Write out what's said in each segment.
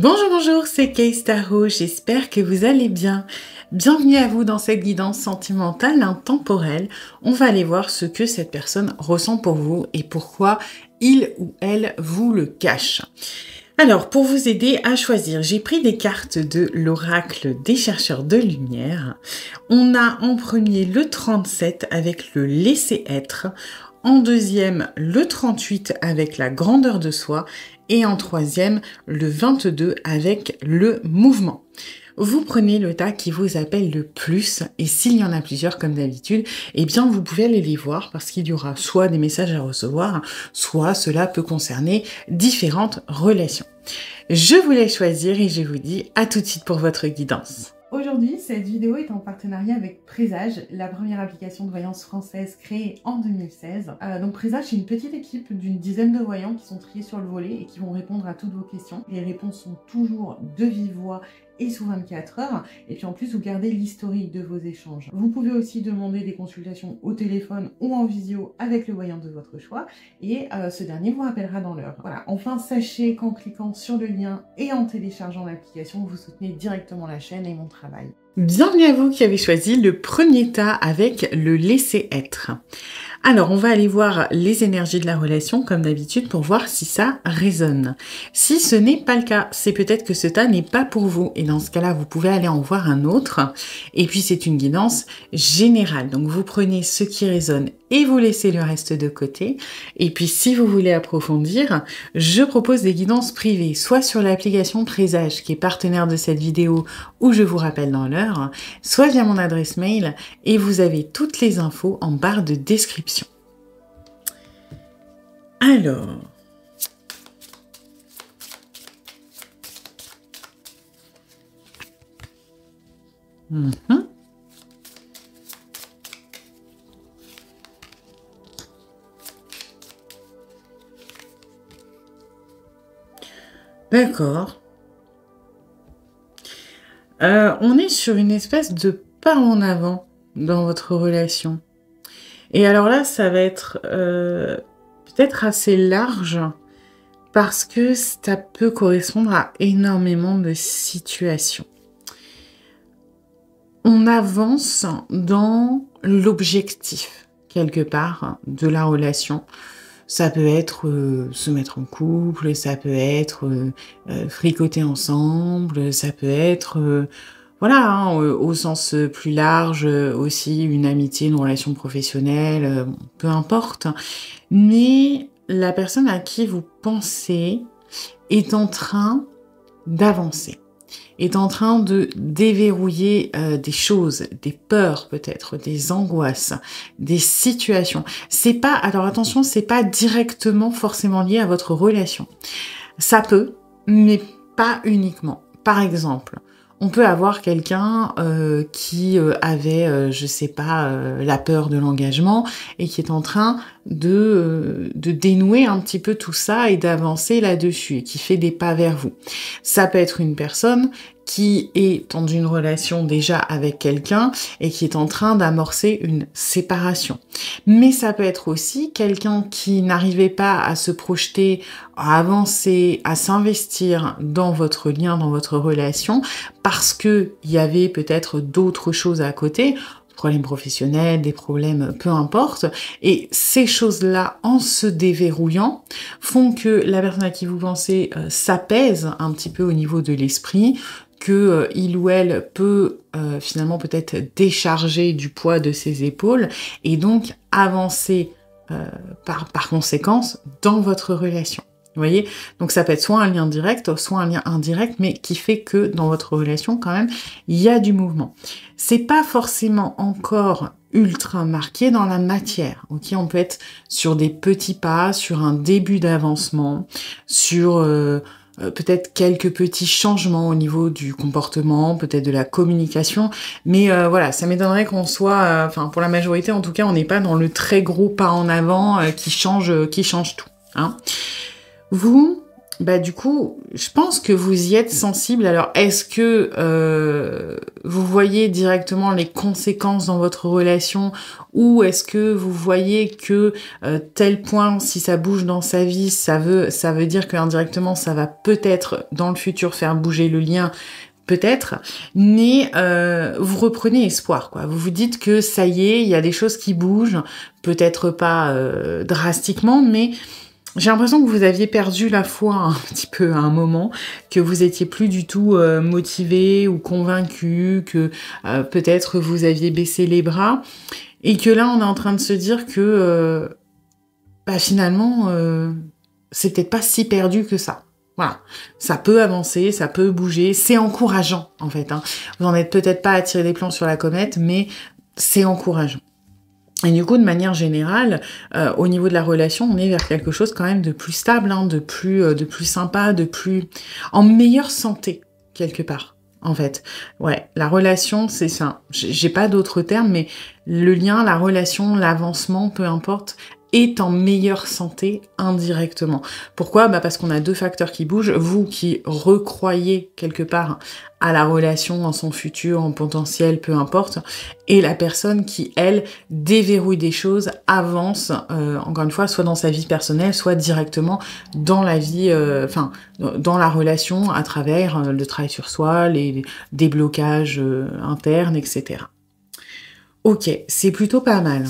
Bonjour, bonjour, c'est Kay Tarot, j'espère que vous allez bien. Bienvenue à vous dans cette guidance sentimentale intemporelle. On va aller voir ce que cette personne ressent pour vous et pourquoi il ou elle vous le cache. Alors, pour vous aider à choisir, j'ai pris des cartes de l'oracle des chercheurs de lumière. On a en premier le 37 avec le laisser être, en deuxième le 38 avec la grandeur de soi et en troisième le 22 avec le mouvement. Vous prenez le tas qui vous appelle le plus et s'il y en a plusieurs comme d'habitude, eh bien vous pouvez aller les voir parce qu'il y aura soit des messages à recevoir, soit cela peut concerner différentes relations. Je vous laisse choisir et je vous dis à tout de suite pour votre guidance. Aujourd'hui, cette vidéo est en partenariat avec Présage, la première application de voyance française créée en 2016. Donc Présage, c'est une petite équipe d'une dizaine de voyants qui sont triés sur le volet et qui vont répondre à toutes vos questions. Les réponses sont toujours de vive voix et sous 24 heures. Et puis en plus, vous gardez l'historique de vos échanges. Vous pouvez aussi demander des consultations au téléphone ou en visio avec le voyant de votre choix. Et ce dernier vous rappellera dans l'heure. Voilà. Enfin, sachez qu'en cliquant sur le lien et en téléchargeant l'application, vous soutenez directement la chaîne et mon travail. Bienvenue à vous qui avez choisi le premier tas avec le laisser être. Alors, on va aller voir les énergies de la relation, comme d'habitude, pour voir si ça résonne. Si ce n'est pas le cas, c'est peut-être que ce tas n'est pas pour vous. Et dans ce cas-là, vous pouvez aller en voir un autre. Et puis, c'est une guidance générale. Donc, vous prenez ce qui résonne et vous laissez le reste de côté. Et puis, si vous voulez approfondir, je propose des guidances privées, soit sur l'application Présage, qui est partenaire de cette vidéo, où je vous rappelle dans l'heure, soit via mon adresse mail, et vous avez toutes les infos en barre de description. Alors, D'accord. On est sur une espèce de pas en avant dans votre relation. Et alors là, ça va être peut-être assez large parce que ça peut correspondre à énormément de situations. On avance dans l'objectif, quelque part, de la relation. Ça peut être se mettre en couple, ça peut être fricoter ensemble, ça peut être... Voilà, hein, au sens plus large, aussi une amitié, une relation professionnelle, peu importe. Mais la personne à qui vous pensez est en train d'avancer, est en train de déverrouiller des choses, des peurs peut-être, des angoisses, des situations. C'est pas, alors attention, c'est pas directement forcément lié à votre relation. Ça peut, mais pas uniquement. Par exemple, on peut avoir quelqu'un qui avait, je sais pas, la peur de l'engagement et qui est en train de dénouer un petit peu tout ça et d'avancer là-dessus et qui fait des pas vers vous. Ça peut être une personne qui est dans une relation déjà avec quelqu'un et qui est en train d'amorcer une séparation. Mais ça peut être aussi quelqu'un qui n'arrivait pas à se projeter, à avancer, à s'investir dans votre lien, dans votre relation, parce qu'il y avait peut-être d'autres choses à côté, problèmes professionnels, des problèmes, peu importe. Et ces choses-là, en se déverrouillant, font que la personne à qui vous pensez s'apaise un petit peu au niveau de l'esprit, que il ou elle peut finalement peut-être décharger du poids de ses épaules et donc avancer par conséquence dans votre relation. Vous voyez? Donc ça peut être soit un lien direct, soit un lien indirect, mais qui fait que dans votre relation, quand même, il y a du mouvement. C'est pas forcément encore ultra marqué dans la matière. Ok, on peut être sur des petits pas, sur un début d'avancement, sur peut-être quelques petits changements au niveau du comportement, peut-être de la communication, mais voilà, ça m'étonnerait qu'on soit, enfin pour la majorité en tout cas, on n'est pas dans le très gros pas en avant qui change tout. Hein. Vous, Bah, du coup, je pense que vous y êtes sensible. Alors, est-ce que vous voyez directement les conséquences dans votre relation ou est-ce que vous voyez que tel point, si ça bouge dans sa vie, ça veut dire qu'indirectement, ça va peut-être dans le futur faire bouger le lien, peut-être, mais vous reprenez espoir, quoi. Vous vous dites que ça y est, il y a des choses qui bougent, peut-être pas drastiquement, mais j'ai l'impression que vous aviez perdu la foi un petit peu à un moment, que vous étiez plus du tout motivé ou convaincu, que peut-être vous aviez baissé les bras, et que là on est en train de se dire que bah, finalement c'est peut-être pas si perdu que ça. Voilà, ça peut avancer, ça peut bouger, c'est encourageant en fait. Hein. Vous n'en êtes peut-être pas à tirer des plans sur la comète, mais c'est encourageant. Et du coup, de manière générale, au niveau de la relation, on est vers quelque chose quand même de plus stable, hein, de plus sympa, de plus en meilleure santé quelque part. En fait, ouais, la relation, c'est ça. J'ai pas d'autres termes, mais le lien, la relation, l'avancement, peu importe, est en meilleure santé indirectement. Pourquoi ? Bah parce qu'on a deux facteurs qui bougent. Vous qui recroyez quelque part à la relation, en son futur, en potentiel, peu importe, et la personne qui, elle, déverrouille des choses, avance, encore une fois, soit dans sa vie personnelle, soit directement dans la vie, dans la relation, à travers le travail sur soi, les déblocages internes, etc. Ok, c'est plutôt pas mal.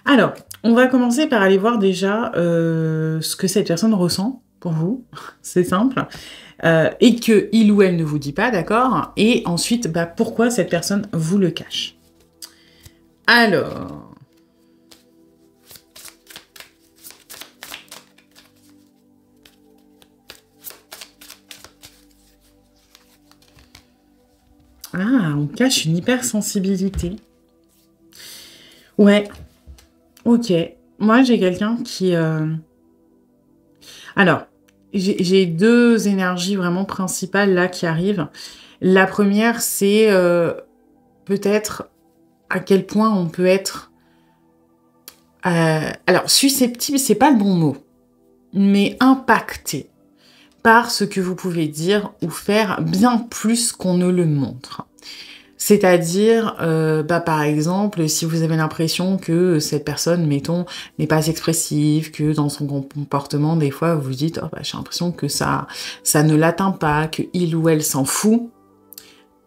Alors, on va commencer par aller voir déjà ce que cette personne ressent pour vous. C'est simple. Et que il ou elle ne vous dit pas, d'accord ? Et ensuite, bah, pourquoi cette personne vous le cache. Alors... Ah, on cache une hypersensibilité. Ouais, ok. Moi, j'ai quelqu'un qui... Alors, j'ai deux énergies vraiment principales là qui arrivent. La première, c'est peut-être à quel point on peut être... alors, susceptible, c'est pas le bon mot, mais impacté par ce que vous pouvez dire ou faire bien plus qu'on ne le montre. C'est-à-dire, bah, par exemple, si vous avez l'impression que cette personne, mettons, n'est pas expressive, que dans son comportement, des fois, vous vous dites, oh, bah, j'ai l'impression que ça ne l'atteint pas, que il ou elle s'en fout.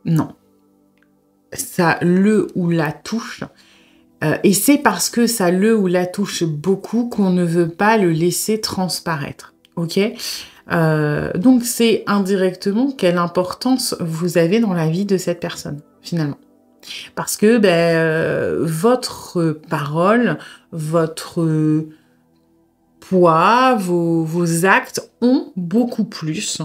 Non. Ça le ou la touche. Et c'est parce que ça le ou la touche beaucoup qu'on ne veut pas le laisser transparaître. Ok ? Donc c'est indirectement quelle importance vous avez dans la vie de cette personne, finalement. Parce que votre parole, votre poids, vos actes ont beaucoup plus,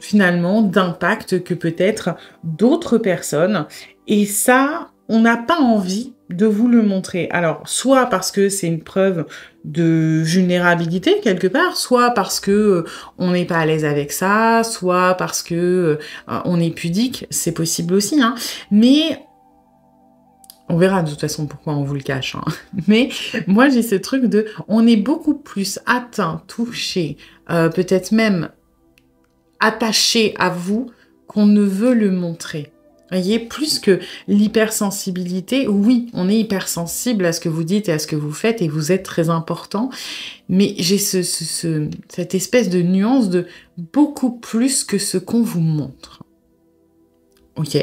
finalement, d'impact que peut-être d'autres personnes. Et ça, on n'a pas envie de vous le montrer. Alors, soit parce que c'est une preuve de vulnérabilité quelque part, soit parce que on n'est pas à l'aise avec ça, soit parce que on est pudique, c'est possible aussi, hein. Mais on verra de toute façon pourquoi on vous le cache, hein. Mais moi j'ai ce truc de, on est beaucoup plus atteint, touché, peut-être même attaché à vous qu'on ne veut le montrer. Vous voyez, plus que l'hypersensibilité, oui, on est hypersensible à ce que vous dites et à ce que vous faites et vous êtes très important, mais j'ai cette espèce de nuance de beaucoup plus que ce qu'on vous montre. Ok.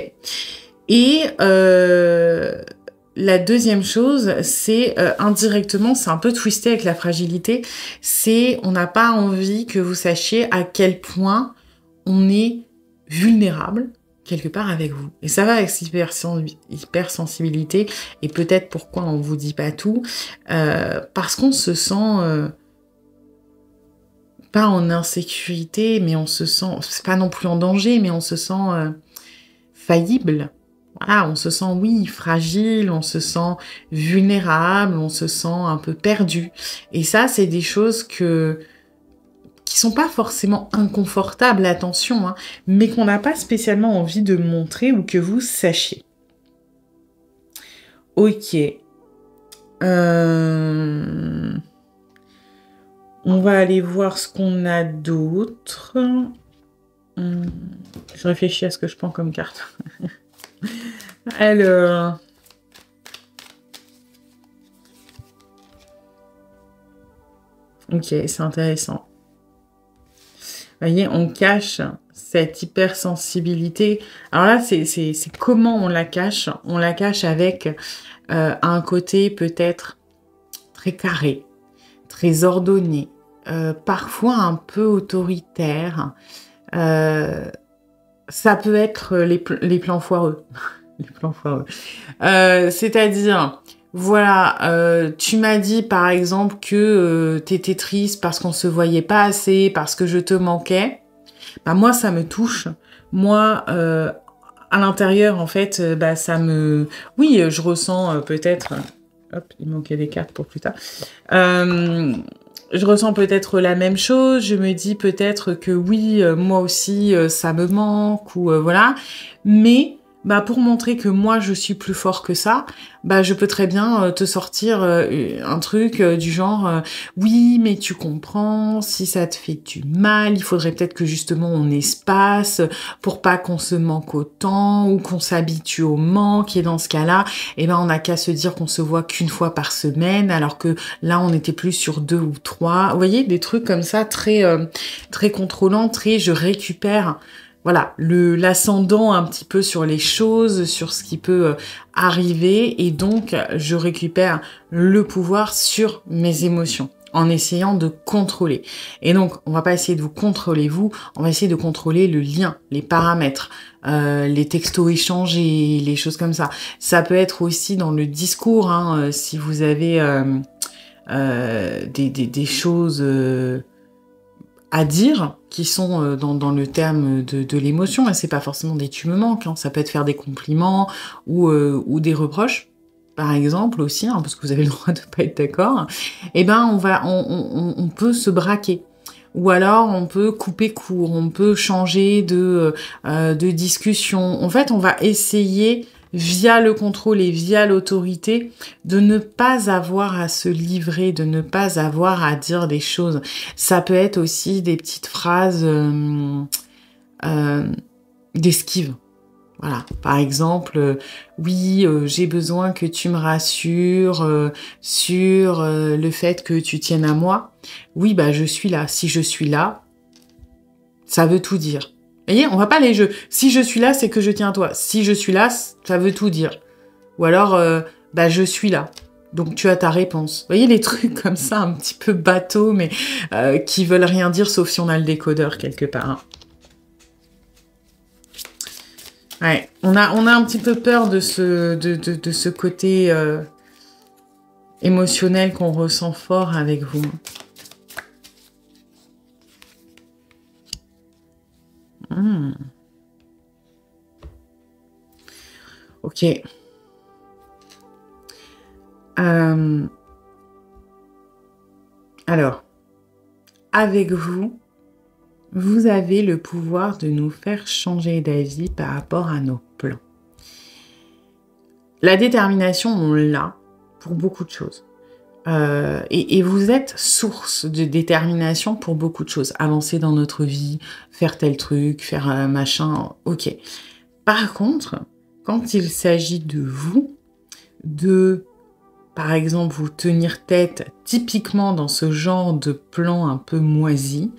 Et la deuxième chose, c'est indirectement, c'est un peu twisté avec la fragilité, c'est on n'a pas envie que vous sachiez à quel point on est vulnérable quelque part avec vous. Et ça va avec cette hypersensibilité, et peut-être pourquoi on vous dit pas tout, parce qu'on se sent pas en insécurité, mais on se sent, c'est pas non plus en danger, mais on se sent faillible. Voilà, on se sent, oui, fragile, on se sent vulnérable, on se sent un peu perdu. Et ça, c'est des choses qui sont pas forcément inconfortables, attention, hein, mais qu'on n'a pas spécialement envie de montrer ou que vous sachiez. Ok. On va aller voir ce qu'on a d'autre. Je réfléchis à ce que je prends comme carte. Alors... Ok, c'est intéressant. Vous voyez, on cache cette hypersensibilité. Alors là, c'est comment on la cache. On la cache avec un côté peut-être très carré, très ordonné, parfois un peu autoritaire. Ça peut être les plans foireux. Les plans foireux. C'est-à-dire... Voilà, tu m'as dit par exemple que t'étais triste parce qu'on se voyait pas assez, parce que je te manquais. Bah moi ça me touche. Moi à l'intérieur en fait, bah ça me, oui, je ressens peut-être. Hop, il manquait des cartes pour plus tard. Je ressens peut-être la même chose. Je me dis peut-être que oui, moi aussi ça me manque ou voilà. Mais bah pour montrer que moi je suis plus fort que ça, bah je peux très bien te sortir un truc du genre oui mais tu comprends, si ça te fait du mal, il faudrait peut-être que justement on espace pour pas qu'on se manque autant ou qu'on s'habitue au manque, et dans ce cas-là, eh ben on n'a qu'à se dire qu'on se voit qu'une fois par semaine alors que là on était plus sur 2 ou 3. Vous voyez, des trucs comme ça très très contrôlants, très je récupère. Voilà, l'ascendant un petit peu sur les choses, sur ce qui peut arriver, et donc je récupère le pouvoir sur mes émotions en essayant de contrôler. Et donc, on va pas essayer de vous contrôler vous, on va essayer de contrôler le lien, les paramètres, les textos échangés, les choses comme ça. Ça peut être aussi dans le discours, hein, si vous avez des choses... à dire, qui sont dans le terme de l'émotion, et c'est pas forcément des tu me manques, hein. Ça peut être faire des compliments ou des reproches, par exemple aussi, hein, parce que vous avez le droit de pas être d'accord. Et ben on peut se braquer. Ou alors on peut couper court, on peut changer de discussion. En fait, on va essayer via le contrôle et via l'autorité, de ne pas avoir à se livrer, de ne pas avoir à dire des choses. Ça peut être aussi des petites phrases d'esquive. Voilà, par exemple, oui, j'ai besoin que tu me rassures sur le fait que tu tiennes à moi. Oui, bah je suis là. Si je suis là, ça veut tout dire. Vous voyez, on va pas les jeux. Si je suis là, c'est que je tiens à toi. Si je suis là, ça veut tout dire. Ou alors, bah je suis là. Donc tu as ta réponse. Vous voyez, les trucs comme ça, un petit peu bateau, mais qui veulent rien dire, sauf si on a le décodeur quelque part. Hein. Ouais, on a un petit peu peur de ce côté émotionnel qu'on ressent fort avec vous. Ok. Alors, avec vous, vous avez le pouvoir de nous faire changer d'avis par rapport à nos plans. La détermination, on l'a pour beaucoup de choses. Et vous êtes source de détermination pour beaucoup de choses. Avancer dans notre vie, faire tel truc, faire machin, ok. Par contre, quand il s'agit de vous, de, par exemple, vous tenir tête typiquement dans ce genre de plan un peu moisi,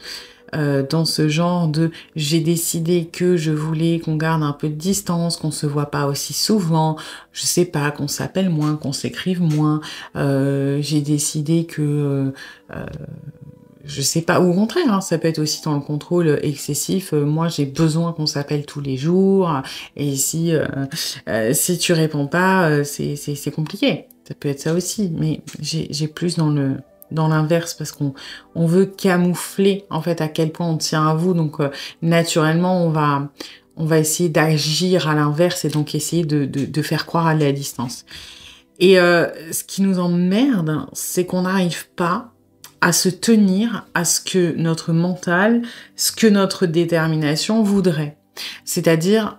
dans ce genre de j'ai décidé que je voulais qu'on garde un peu de distance, qu'on se voit pas aussi souvent, je sais pas, qu'on s'appelle moins, qu'on s'écrive moins, j'ai décidé que je sais pas, ou au contraire, hein, ça peut être aussi dans le contrôle excessif. Moi, j'ai besoin qu'on s'appelle tous les jours, et si tu réponds pas, c'est compliqué. Ça peut être ça aussi, mais j'ai plus dans l'inverse parce qu'on veut camoufler en fait à quel point on tient à vous. Donc naturellement, on va essayer d'agir à l'inverse et donc essayer de faire croire à la distance. Et ce qui nous emmerde, c'est qu'on n'arrive pas à se tenir à ce que notre mental, ce que notre détermination voudrait. C'est-à-dire,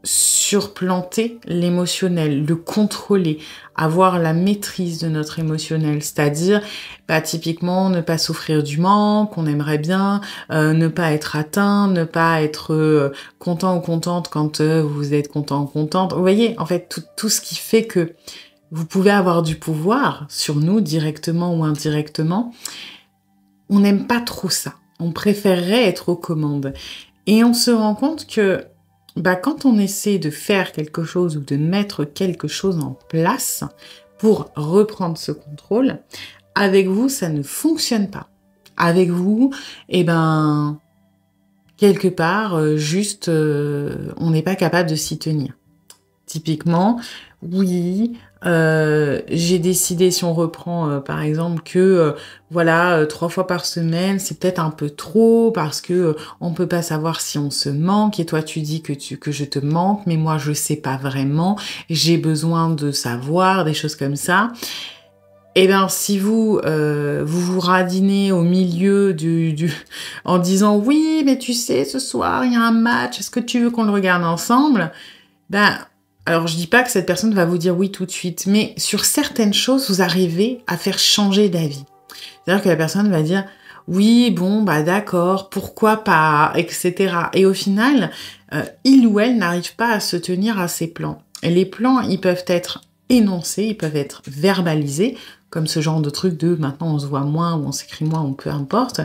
surplanter l'émotionnel, le contrôler, avoir la maîtrise de notre émotionnel, c'est-à-dire typiquement ne pas souffrir du manque, on aimerait bien, ne pas être atteint, ne pas être content ou contente quand vous êtes content ou contente. Vous voyez, en fait, tout ce qui fait que vous pouvez avoir du pouvoir sur nous, directement ou indirectement, on n'aime pas trop ça. On préférerait être aux commandes. Et on se rend compte que quand on essaie de faire quelque chose ou de mettre quelque chose en place pour reprendre ce contrôle, avec vous, ça ne fonctionne pas. Avec vous, quelque part, juste, on n'est pas capable de s'y tenir. Typiquement, oui, j'ai décidé, si on reprend par exemple, que 3 fois par semaine, c'est peut-être un peu trop parce que on peut pas savoir si on se manque. Et toi, tu dis que je te manque, mais moi, je sais pas vraiment. J'ai besoin de savoir des choses comme ça. Si vous vous radinez au milieu en disant oui, mais tu sais, ce soir il y a un match, est-ce que tu veux qu'on le regarde ensemble? Alors, je dis pas que cette personne va vous dire oui tout de suite, mais sur certaines choses, vous arrivez à faire changer d'avis. C'est-à-dire que la personne va dire oui, bon, d'accord, pourquoi pas, etc. Et au final, il ou elle n'arrive pas à se tenir à ses plans. Et les plans, ils peuvent être énoncés, ils peuvent être verbalisés, comme ce genre de truc de maintenant on se voit moins ou on s'écrit moins ou peu importe.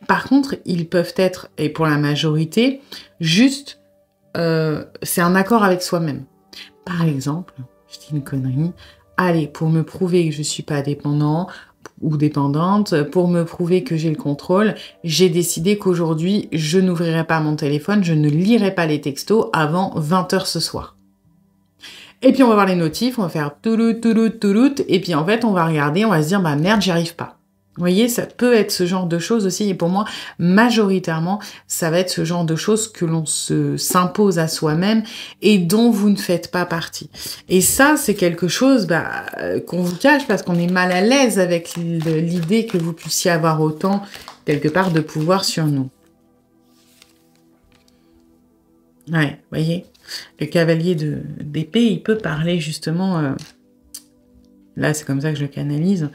Par contre, ils peuvent être, et pour la majorité, juste, c'est un accord avec soi-même. Par exemple, je dis une connerie, allez, pour me prouver que je suis pas dépendant ou dépendante, pour me prouver que j'ai le contrôle, j'ai décidé qu'aujourd'hui, je n'ouvrirai pas mon téléphone, je ne lirai pas les textos avant 20h ce soir. Et puis on va voir les notifs, on va faire toulout, et puis en fait, on va regarder, on va se dire, merde, j'y arrive pas. Vous voyez, ça peut être ce genre de choses aussi, et pour moi, majoritairement, ça va être ce genre de choses que l'on s'impose à soi-même et dont vous ne faites pas partie. Et ça, c'est quelque chose qu'on vous cache parce qu'on est mal à l'aise avec l'idée que vous puissiez avoir autant, quelque part, de pouvoir sur nous. Ouais, vous voyez, le cavalier d'épée, il peut parler justement, là c'est comme ça que je le canalise,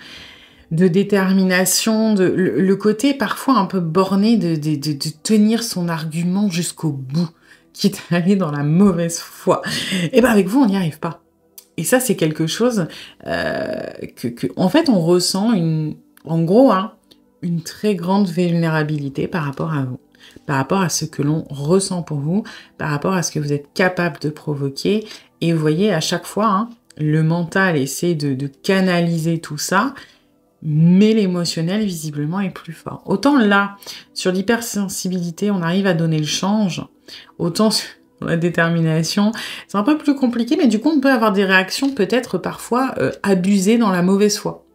de détermination, le côté parfois un peu borné de tenir son argument jusqu'au bout, quitte à aller dans la mauvaise foi. Et avec vous, on n'y arrive pas. Et ça, c'est quelque chose en fait, on ressent en gros, une très grande vulnérabilité par rapport à vous, par rapport à ce que l'on ressent pour vous, par rapport à ce que vous êtes capable de provoquer. Et vous voyez, à chaque fois, le mental essaie de canaliser tout ça, mais l'émotionnel, visiblement, est plus fort. Autant là, sur l'hypersensibilité, on arrive à donner le change, autant sur la détermination, c'est un peu plus compliqué, mais du coup, on peut avoir des réactions peut-être parfois abusées dans la mauvaise foi.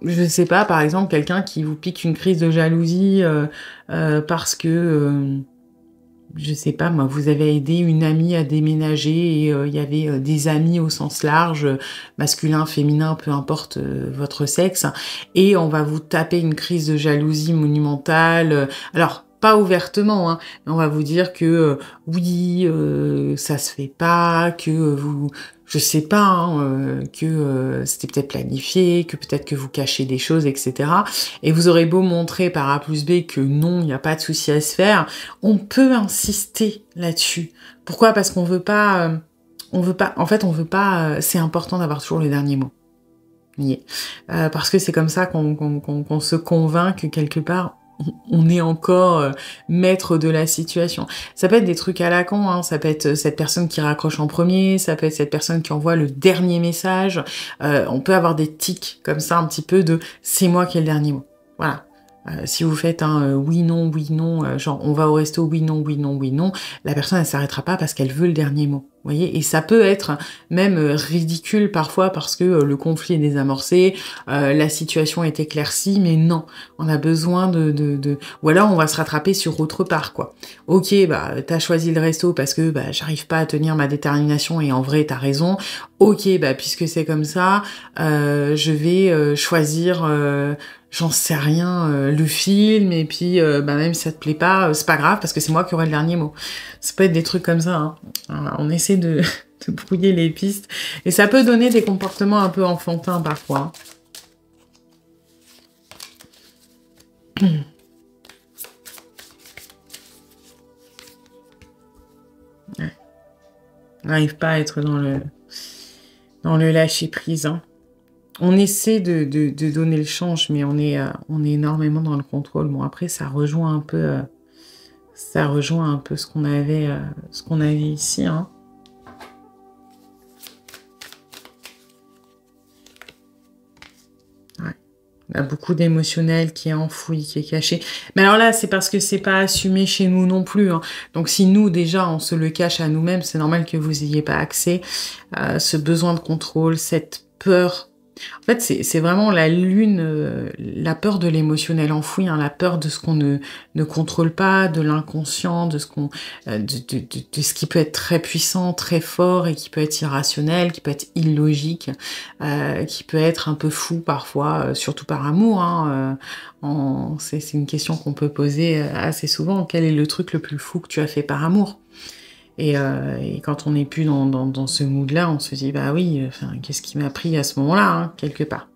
Je sais pas, par exemple, quelqu'un qui vous pique une crise de jalousie parce que... je sais pas, moi, vous avez aidé une amie à déménager et il y avait des amis au sens large, masculin, féminin, peu importe votre sexe, et on va vous taper une crise de jalousie monumentale. Alors, pas ouvertement, mais on va vous dire que oui, ça se fait pas, que vous... Je sais pas, que c'était peut-être planifié, que peut-être que vous cachez des choses, etc. Et vous aurez beau montrer par A plus B que non, il n'y a pas de souci à se faire, on peut insister là-dessus. Pourquoi? Parce qu'on veut pas... c'est important d'avoir toujours le dernier mot. Parce que c'est comme ça qu'on se convainc que quelque part, on est encore maître de la situation. Ça peut être des trucs à la con, ça peut être cette personne qui raccroche en premier, ça peut être cette personne qui envoie le dernier message. On peut avoir des tics comme ça, un petit peu de « c'est moi qui ai le dernier mot ». Voilà. Si vous faites un oui, non, genre on va au resto, oui, non, la personne elle s'arrêtera pas parce qu'elle veut le dernier mot. voyez, et ça peut être même ridicule parfois parce que le conflit est désamorcé, la situation est éclaircie, mais non, on a besoin ou alors on va se rattraper sur autre part, quoi. Ok, bah t'as choisi le resto parce que bah j'arrive pas à tenir ma détermination et en vrai t'as raison. Ok, bah puisque c'est comme ça, je vais choisir, j'en sais rien, le film et puis bah même si ça te plaît pas, c'est pas grave parce que c'est moi qui aurai le dernier mot. Ça peut être des trucs comme ça, hein. On essaie de brouiller les pistes. Et ça peut donner des comportements un peu enfantins parfois. On n'arrive pas à être dans le lâcher prise, hein. On essaie de donner le change, mais on est énormément dans le contrôle. Bon, après, ça rejoint un peu ce qu'on avait ici, hein. On a beaucoup d'émotionnel qui est enfoui, qui est caché. Mais alors là, c'est parce que c'est pas assumé chez nous non plus, hein. Donc si nous, déjà, on se le cache à nous-mêmes, c'est normal que vous ayez pas accès à ce besoin de contrôle, cette peur. En fait, c'est vraiment la lune, la peur de l'émotionnel enfoui, hein, la peur de ce qu'on ne contrôle pas, de l'inconscient, de ce qui peut être très puissant, très fort et qui peut être irrationnel, qui peut être illogique, qui peut être un peu fou parfois, surtout par amour, hein. C'est une question qu'on peut poser assez souvent. Quel est le truc le plus fou que tu as fait par amour ? Et quand on n'est plus dans ce mood-là, on se dit, bah oui, qu'est-ce qui m'a pris à ce moment-là, hein, quelque part.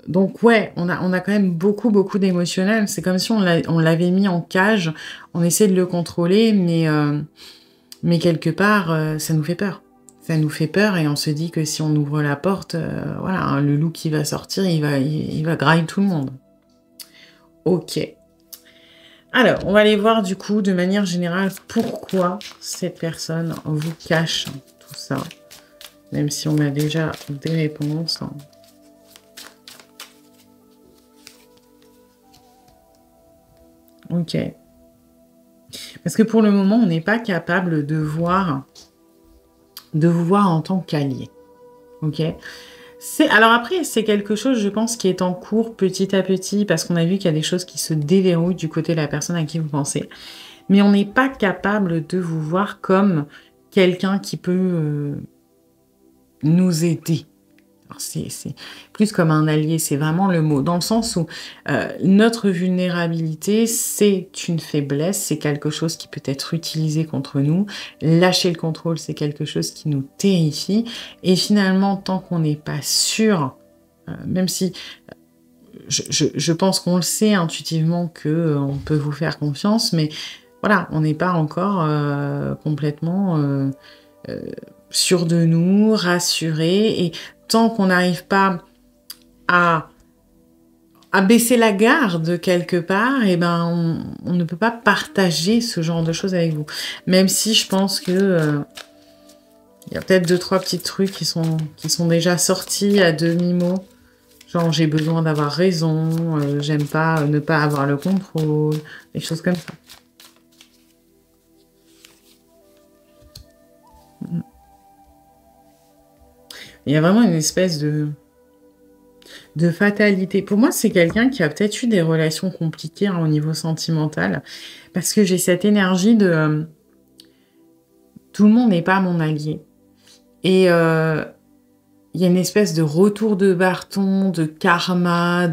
Donc ouais, on a quand même beaucoup d'émotionnel. C'est comme si on l'avait mis en cage, on essaie de le contrôler, mais quelque part, ça nous fait peur. Ça nous fait peur et on se dit que si on ouvre la porte, voilà, hein, le loup qui va sortir, il va grailler tout le monde. Ok. Alors, on va aller voir du coup, de manière générale, pourquoi cette personne vous cache tout ça. Même si on a déjà des réponses. Ok. Parce que pour le moment, on n'est pas capable de vous voir en tant qu'allié. Ok. Alors après, c'est quelque chose, je pense, qui est en cours petit à petit, parce qu'on a vu qu'il y a des choses qui se déverrouillent du côté de la personne à qui vous pensez. Mais on n'est pas capable de vous voir comme quelqu'un qui peut nous aider. C'est plus comme un allié, c'est vraiment le mot, dans le sens où notre vulnérabilité, c'est une faiblesse, c'est quelque chose qui peut être utilisé contre nous. Lâcher le contrôle, c'est quelque chose qui nous terrifie. Et finalement, tant qu'on n'est pas sûr, même si je pense qu'on le sait intuitivement qu'on peut vous faire confiance, mais voilà, on n'est pas encore complètement sûr de nous, rassuré, et tant qu'on n'arrive pas à baisser la garde quelque part, et ben on ne peut pas partager ce genre de choses avec vous. Même si je pense que il y a peut-être 2-3 petits trucs qui sont déjà sortis à demi-mot. Genre j'ai besoin d'avoir raison, j'aime pas ne pas avoir le contrôle, des choses comme ça. Il y a vraiment une espèce de fatalité. Pour moi, c'est quelqu'un qui a peut-être eu des relations compliquées, hein, au niveau sentimental, parce que j'ai cette énergie de tout le monde n'est pas mon allié. Et il y a une espèce de retour de bâton, de karma,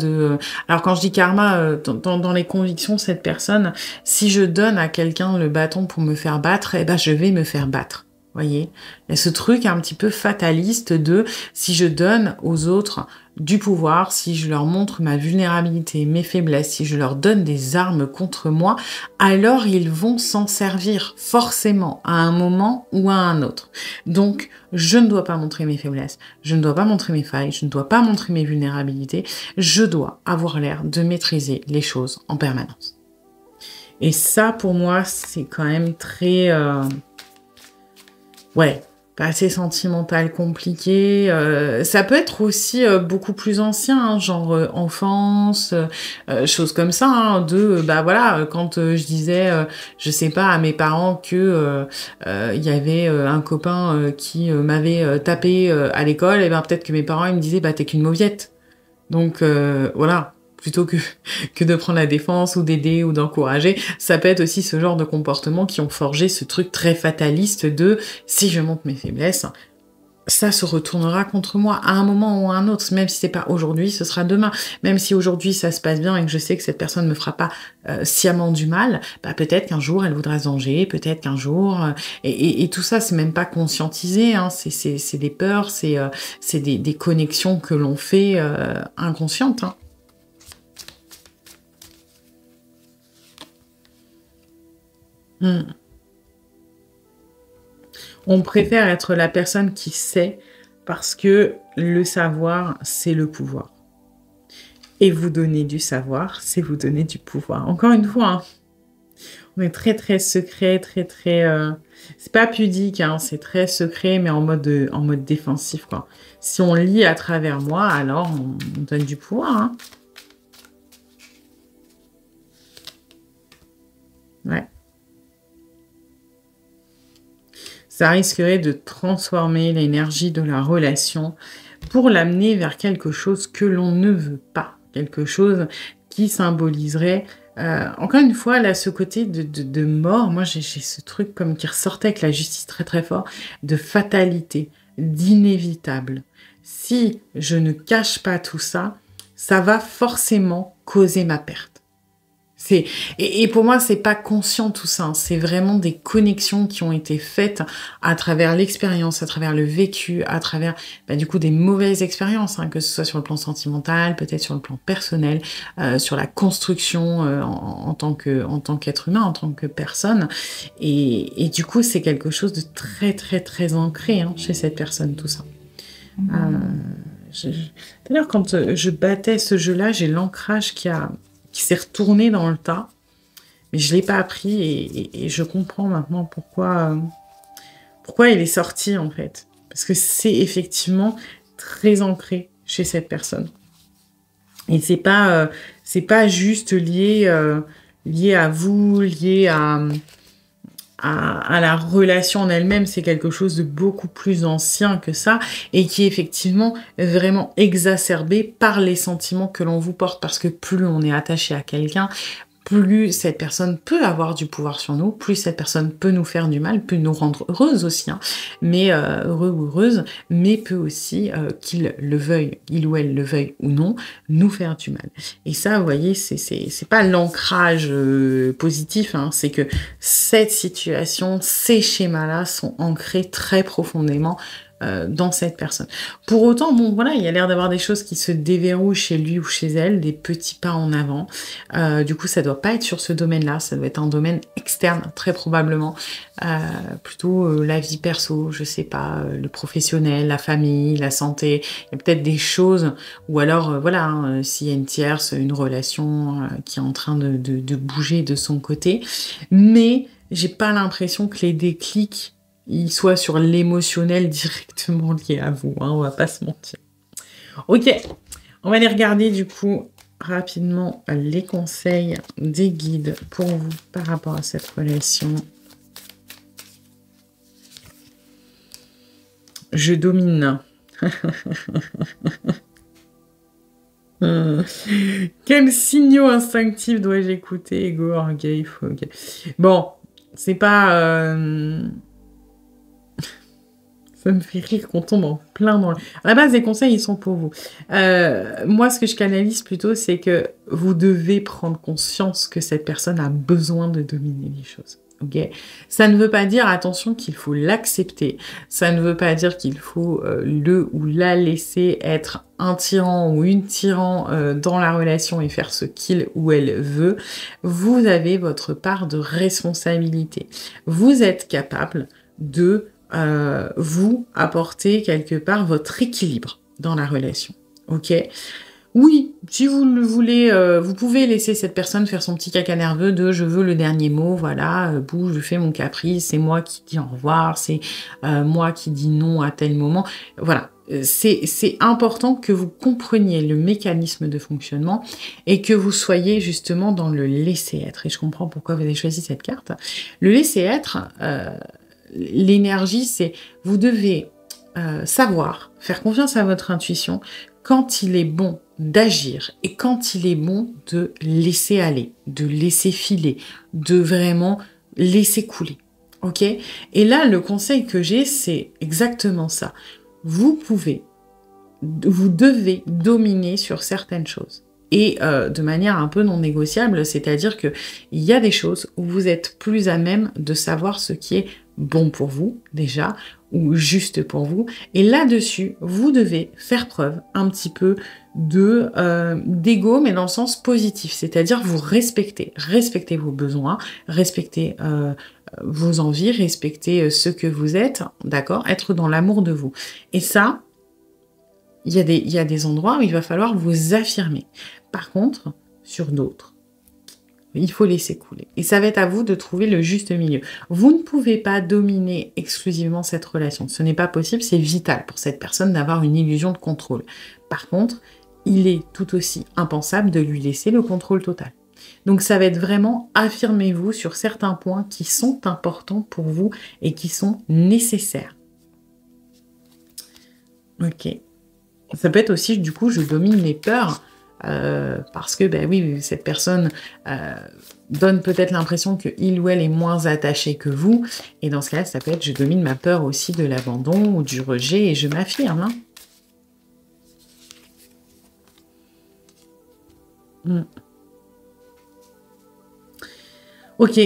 Alors quand je dis karma, dans les convictions de cette personne, si je donne à quelqu'un le bâton pour me faire battre, eh ben je vais me faire battre. Voyez, il y a ce truc un petit peu fataliste de si je donne aux autres du pouvoir, si je leur montre ma vulnérabilité, mes faiblesses, si je leur donne des armes contre moi, alors ils vont s'en servir forcément à un moment ou à un autre. Donc, je ne dois pas montrer mes faiblesses, je ne dois pas montrer mes failles, je ne dois pas montrer mes vulnérabilités, je dois avoir l'air de maîtriser les choses en permanence. Et ça, pour moi, c'est quand même très... Ouais, passé sentimental compliqué. Ça peut être aussi beaucoup plus ancien, hein, genre enfance, choses comme ça, hein, bah voilà, quand je disais, je sais pas, à mes parents que il y avait un copain qui m'avait tapé à l'école, et ben peut-être que mes parents ils me disaient, bah t'es qu'une mauviette. Donc voilà, plutôt que de prendre la défense ou d'aider ou d'encourager, ça peut être aussi ce genre de comportements qui ont forgé ce truc très fataliste de si je montre mes faiblesses, ça se retournera contre moi à un moment ou à un autre, même si c'est pas aujourd'hui, ce sera demain. Même si aujourd'hui ça se passe bien et que je sais que cette personne me fera pas sciemment du mal, bah peut-être qu'un jour elle voudra se venger, peut-être qu'un jour et tout ça c'est même pas conscientisé, hein, c'est des peurs, c'est des connexions que l'on fait inconscientes. Hein. Hmm. On préfère être la personne qui sait parce que le savoir, c'est le pouvoir. Et vous donner du savoir, c'est vous donner du pouvoir. Encore une fois, hein, on est très très secret, très très... C'est pas pudique, hein, c'est très secret, mais en mode défensif, quoi. Si on lit à travers moi, alors on donne du pouvoir. Hein. Ouais. Ça risquerait de transformer l'énergie de la relation pour l'amener vers quelque chose que l'on ne veut pas. Quelque chose qui symboliserait, encore une fois, là, ce côté de mort, moi j'ai ce truc comme qui ressortait avec la justice très très fort, de fatalité, d'inévitable. Si je ne cache pas tout ça, ça va forcément causer ma perte. Et pour moi, c'est pas conscient tout ça, hein. C'est vraiment des connexions qui ont été faites à travers l'expérience, à travers le vécu, à travers bah, du coup des mauvaises expériences, hein, que ce soit sur le plan sentimental, peut-être sur le plan personnel, sur la construction en tant qu'être humain, en tant que personne. Et du coup, c'est quelque chose de très très très ancré hein, chez cette personne, tout ça. D'ailleurs, quand je battais ce jeu-là, j'ai l'ancrage qui s'est retourné dans le tas, mais je ne l'ai pas appris et je comprends maintenant pourquoi il est sorti en fait. Parce que c'est effectivement très ancré chez cette personne. Et c'est pas juste lié à vous, lié à la relation en elle-même, c'est quelque chose de beaucoup plus ancien que ça et qui est effectivement vraiment exacerbé par les sentiments que l'on vous porte parce que plus on est attaché à quelqu'un, plus cette personne peut avoir du pouvoir sur nous, plus cette personne peut nous faire du mal, peut nous rendre heureuses aussi, hein, mais heureux ou heureuse, mais peut aussi, qu'il le veuille, il ou elle le veuille ou non, nous faire du mal. Et ça, vous voyez, c'est pas l'ancrage positif, hein, c'est que cette situation, ces schémas-là sont ancrés très profondément dans cette personne. Pour autant, bon, voilà, il y a l'air d'avoir des choses qui se déverrouillent chez lui ou chez elle, des petits pas en avant. Du coup, ça doit pas être sur ce domaine-là, ça doit être un domaine externe, très probablement. Plutôt la vie perso, je sais pas, le professionnel, la famille, la santé. Il y a peut-être des choses, ou alors, voilà, hein, s'il y a une tierce, une relation qui est en train de bouger de son côté. Mais j'ai pas l'impression que les déclics il soit sur l'émotionnel directement lié à vous, hein, on va pas se mentir. Ok, on va aller regarder du coup rapidement les conseils des guides pour vous par rapport à cette relation. Je domine. Quels signaux instinctifs dois-je écouter? Ego, orgueil, faux. Bon, c'est pas... Ça me fait rire qu'on tombe en plein dans le... À la base, les conseils, ils sont pour vous. Moi, ce que je canalise plutôt, c'est que vous devez prendre conscience que cette personne a besoin de dominer les choses. Okay, ça ne veut pas dire, attention, qu'il faut l'accepter. Ça ne veut pas dire qu'il faut le ou la laisser être un tyran ou une tyran dans la relation et faire ce qu'il ou elle veut. Vous avez votre part de responsabilité. Vous êtes capable de vous apporter quelque part votre équilibre dans la relation. Ok ? Oui, si vous le voulez, vous pouvez laisser cette personne faire son petit caca nerveux de «je veux le dernier mot, voilà, bouh, je fais mon caprice, c'est moi qui dis au revoir, c'est, moi qui dis non à tel moment». Voilà, c'est important que vous compreniez le mécanisme de fonctionnement et que vous soyez justement dans le laisser-être et je comprends pourquoi vous avez choisi cette carte. Le laisser-être, l'énergie, c'est vous devez, savoir, faire confiance à votre intuition quand il est bon d'agir et quand il est bon de laisser aller, de laisser filer, de vraiment laisser couler. OK? Et là, le conseil que j'ai, c'est exactement ça. Vous devez dominer sur certaines choses et de manière un peu non négociable, c'est-à-dire qu'il y a des choses où vous êtes plus à même de savoir ce qui est bon pour vous, déjà, ou juste pour vous. Et là-dessus, vous devez faire preuve un petit peu de d'ego, mais dans le sens positif, c'est-à-dire vous respectez vos besoins, respectez vos envies, respectez ce que vous êtes, d'accord? Être dans l'amour de vous. Et ça, il y a des endroits où il va falloir vous affirmer. Par contre, sur d'autres, il faut laisser couler. Et ça va être à vous de trouver le juste milieu. Vous ne pouvez pas dominer exclusivement cette relation. Ce n'est pas possible, c'est vital pour cette personne d'avoir une illusion de contrôle. Par contre, il est tout aussi impensable de lui laisser le contrôle total. Donc ça va être vraiment affirmez-vous sur certains points qui sont importants pour vous et qui sont nécessaires. Ok. Ça peut être aussi, du coup, je domine mes peurs, parce que, ben oui, cette personne donne peut-être l'impression qu'il ou elle est moins attaché que vous, et dans ce cas-là, ça peut être, je domine ma peur aussi de l'abandon ou du rejet, et je m'affirme, hein. Ok.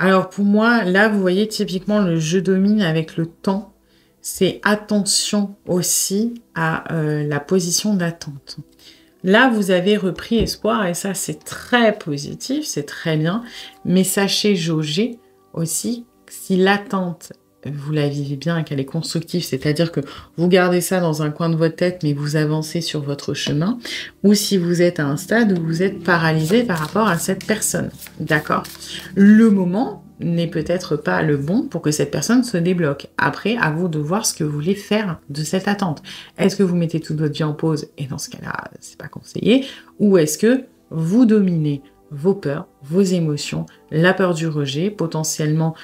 Alors pour moi, là, vous voyez typiquement le je domine avec le temps. C'est attention aussi à la position d'attente. Là, vous avez repris espoir et ça, c'est très positif, c'est très bien. Mais sachez jauger aussi si l'attente, vous la vivez bien et qu'elle est constructive, c'est-à-dire que vous gardez ça dans un coin de votre tête, mais vous avancez sur votre chemin, ou si vous êtes à un stade où vous êtes paralysé par rapport à cette personne. D'accord? Le moment n'est peut-être pas le bon pour que cette personne se débloque. Après, à vous de voir ce que vous voulez faire de cette attente. Est-ce que vous mettez toute votre vie en pause et dans ce cas-là, c'est pas conseillé, ou est-ce que vous dominez vos peurs, vos émotions, la peur du rejet, potentiellement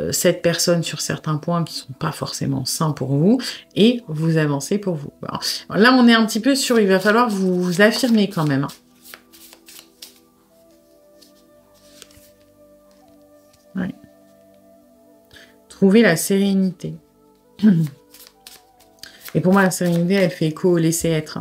cette personne sur certains points qui sont pas forcément sains pour vous, et vous avancez pour vous. Alors, là, on est un petit peu sur, il va falloir vous affirmer quand même, hein. Ouais. Trouver la sérénité. Et pour moi, la sérénité, elle fait écho au laisser être.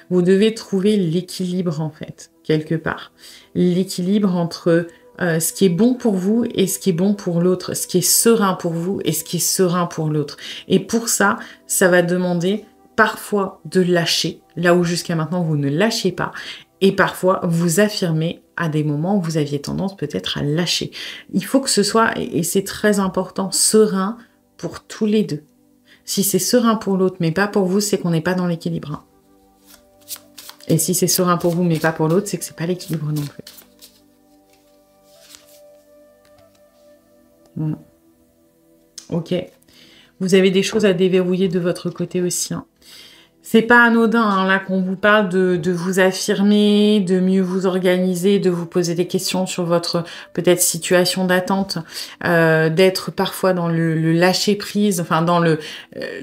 Vous devez trouver l'équilibre, en fait, quelque part. L'équilibre entre ce qui est bon pour vous et ce qui est bon pour l'autre. Ce qui est serein pour vous et ce qui est serein pour l'autre. Et pour ça, ça va demander parfois de lâcher, là où jusqu'à maintenant, vous ne lâchez pas. Et parfois, vous affirmez à des moments où vous aviez tendance peut-être à lâcher. Il faut que ce soit, et c'est très important, serein pour tous les deux. Si c'est serein pour l'autre, mais pas pour vous, c'est qu'on n'est pas dans l'équilibre, hein. Et si c'est serein pour vous, mais pas pour l'autre, c'est que c'est pas l'équilibre non plus. Voilà. Ok. Vous avez des choses à déverrouiller de votre côté aussi, hein. C'est pas anodin, hein, là, qu'on vous parle de vous affirmer, de mieux vous organiser, de vous poser des questions sur votre, peut-être, situation d'attente, d'être parfois dans le lâcher-prise, enfin, dans le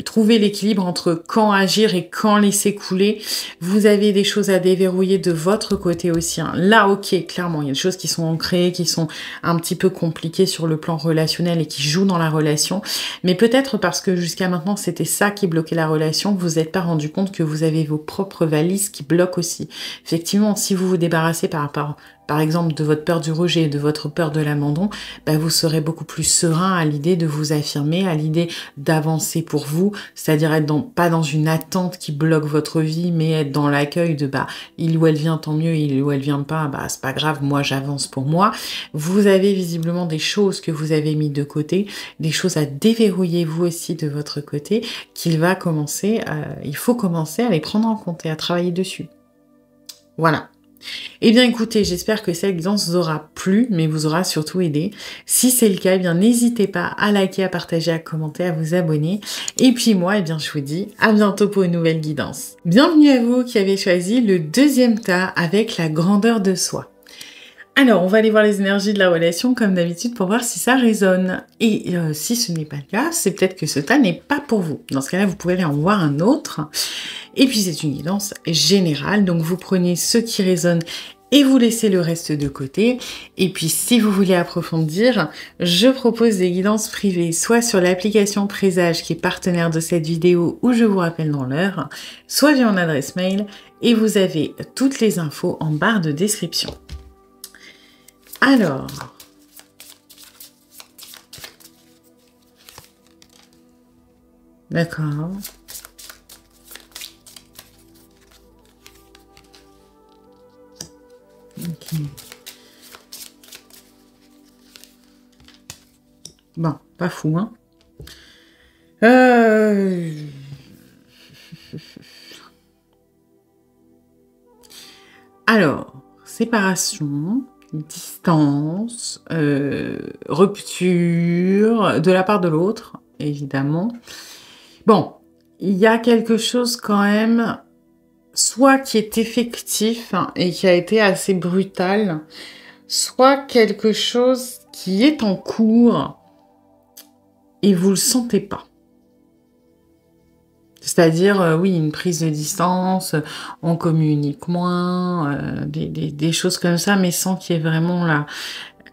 trouver l'équilibre entre quand agir et quand laisser couler. Vous avez des choses à déverrouiller de votre côté aussi, hein. Là, ok, clairement, il y a des choses qui sont ancrées, qui sont un petit peu compliquées sur le plan relationnel et qui jouent dans la relation. Mais peut-être parce que jusqu'à maintenant, c'était ça qui bloquait la relation, vous n'êtes pas rendu compte que vous avez vos propres valises qui bloquent aussi. Effectivement, si vous vous débarrassez par rapport par exemple de votre peur du rejet, de votre peur de l'abandon, bah, vous serez beaucoup plus serein à l'idée de vous affirmer, à l'idée d'avancer pour vous, c'est-à-dire être pas dans une attente qui bloque votre vie, mais être dans l'accueil de bah il ou elle vient, tant mieux, il ou elle vient pas, bah c'est pas grave, moi j'avance pour moi. Vous avez visiblement des choses que vous avez mis de côté, des choses à déverrouiller vous aussi de votre côté, il faut commencer à les prendre en compte et à travailler dessus. Voilà. Eh bien écoutez, j'espère que cette guidance vous aura plu, mais vous aura surtout aidé. Si c'est le cas, eh bien n'hésitez pas à liker, à partager, à commenter, à vous abonner. Et puis moi, eh bien je vous dis à bientôt pour une nouvelle guidance. Bienvenue à vous qui avez choisi le deuxième tas avec la grandeur de soi. Alors, on va aller voir les énergies de la relation comme d'habitude pour voir si ça résonne. Et si ce n'est pas le cas, c'est peut-être que ce tas n'est pas pour vous. Dans ce cas-là, vous pouvez aller en voir un autre. Et puis, c'est une guidance générale. Donc, vous prenez ce qui résonne et vous laissez le reste de côté. Et puis, si vous voulez approfondir, je propose des guidances privées, soit sur l'application Présage qui est partenaire de cette vidéo où je vous rappelle dans l'heure, soit via mon adresse mail. Et vous avez toutes les infos en barre de description. Alors, d'accord. Ok. Bon, pas fou, hein. Alors, séparation, distance, rupture de la part de l'autre, évidemment. Bon, il y a quelque chose quand même, soit qui est effectif et qui a été assez brutal, soit quelque chose qui est en cours et vous le sentez pas. C'est-à-dire, oui, une prise de distance, on communique moins, des choses comme ça, mais sans qu'il y ait vraiment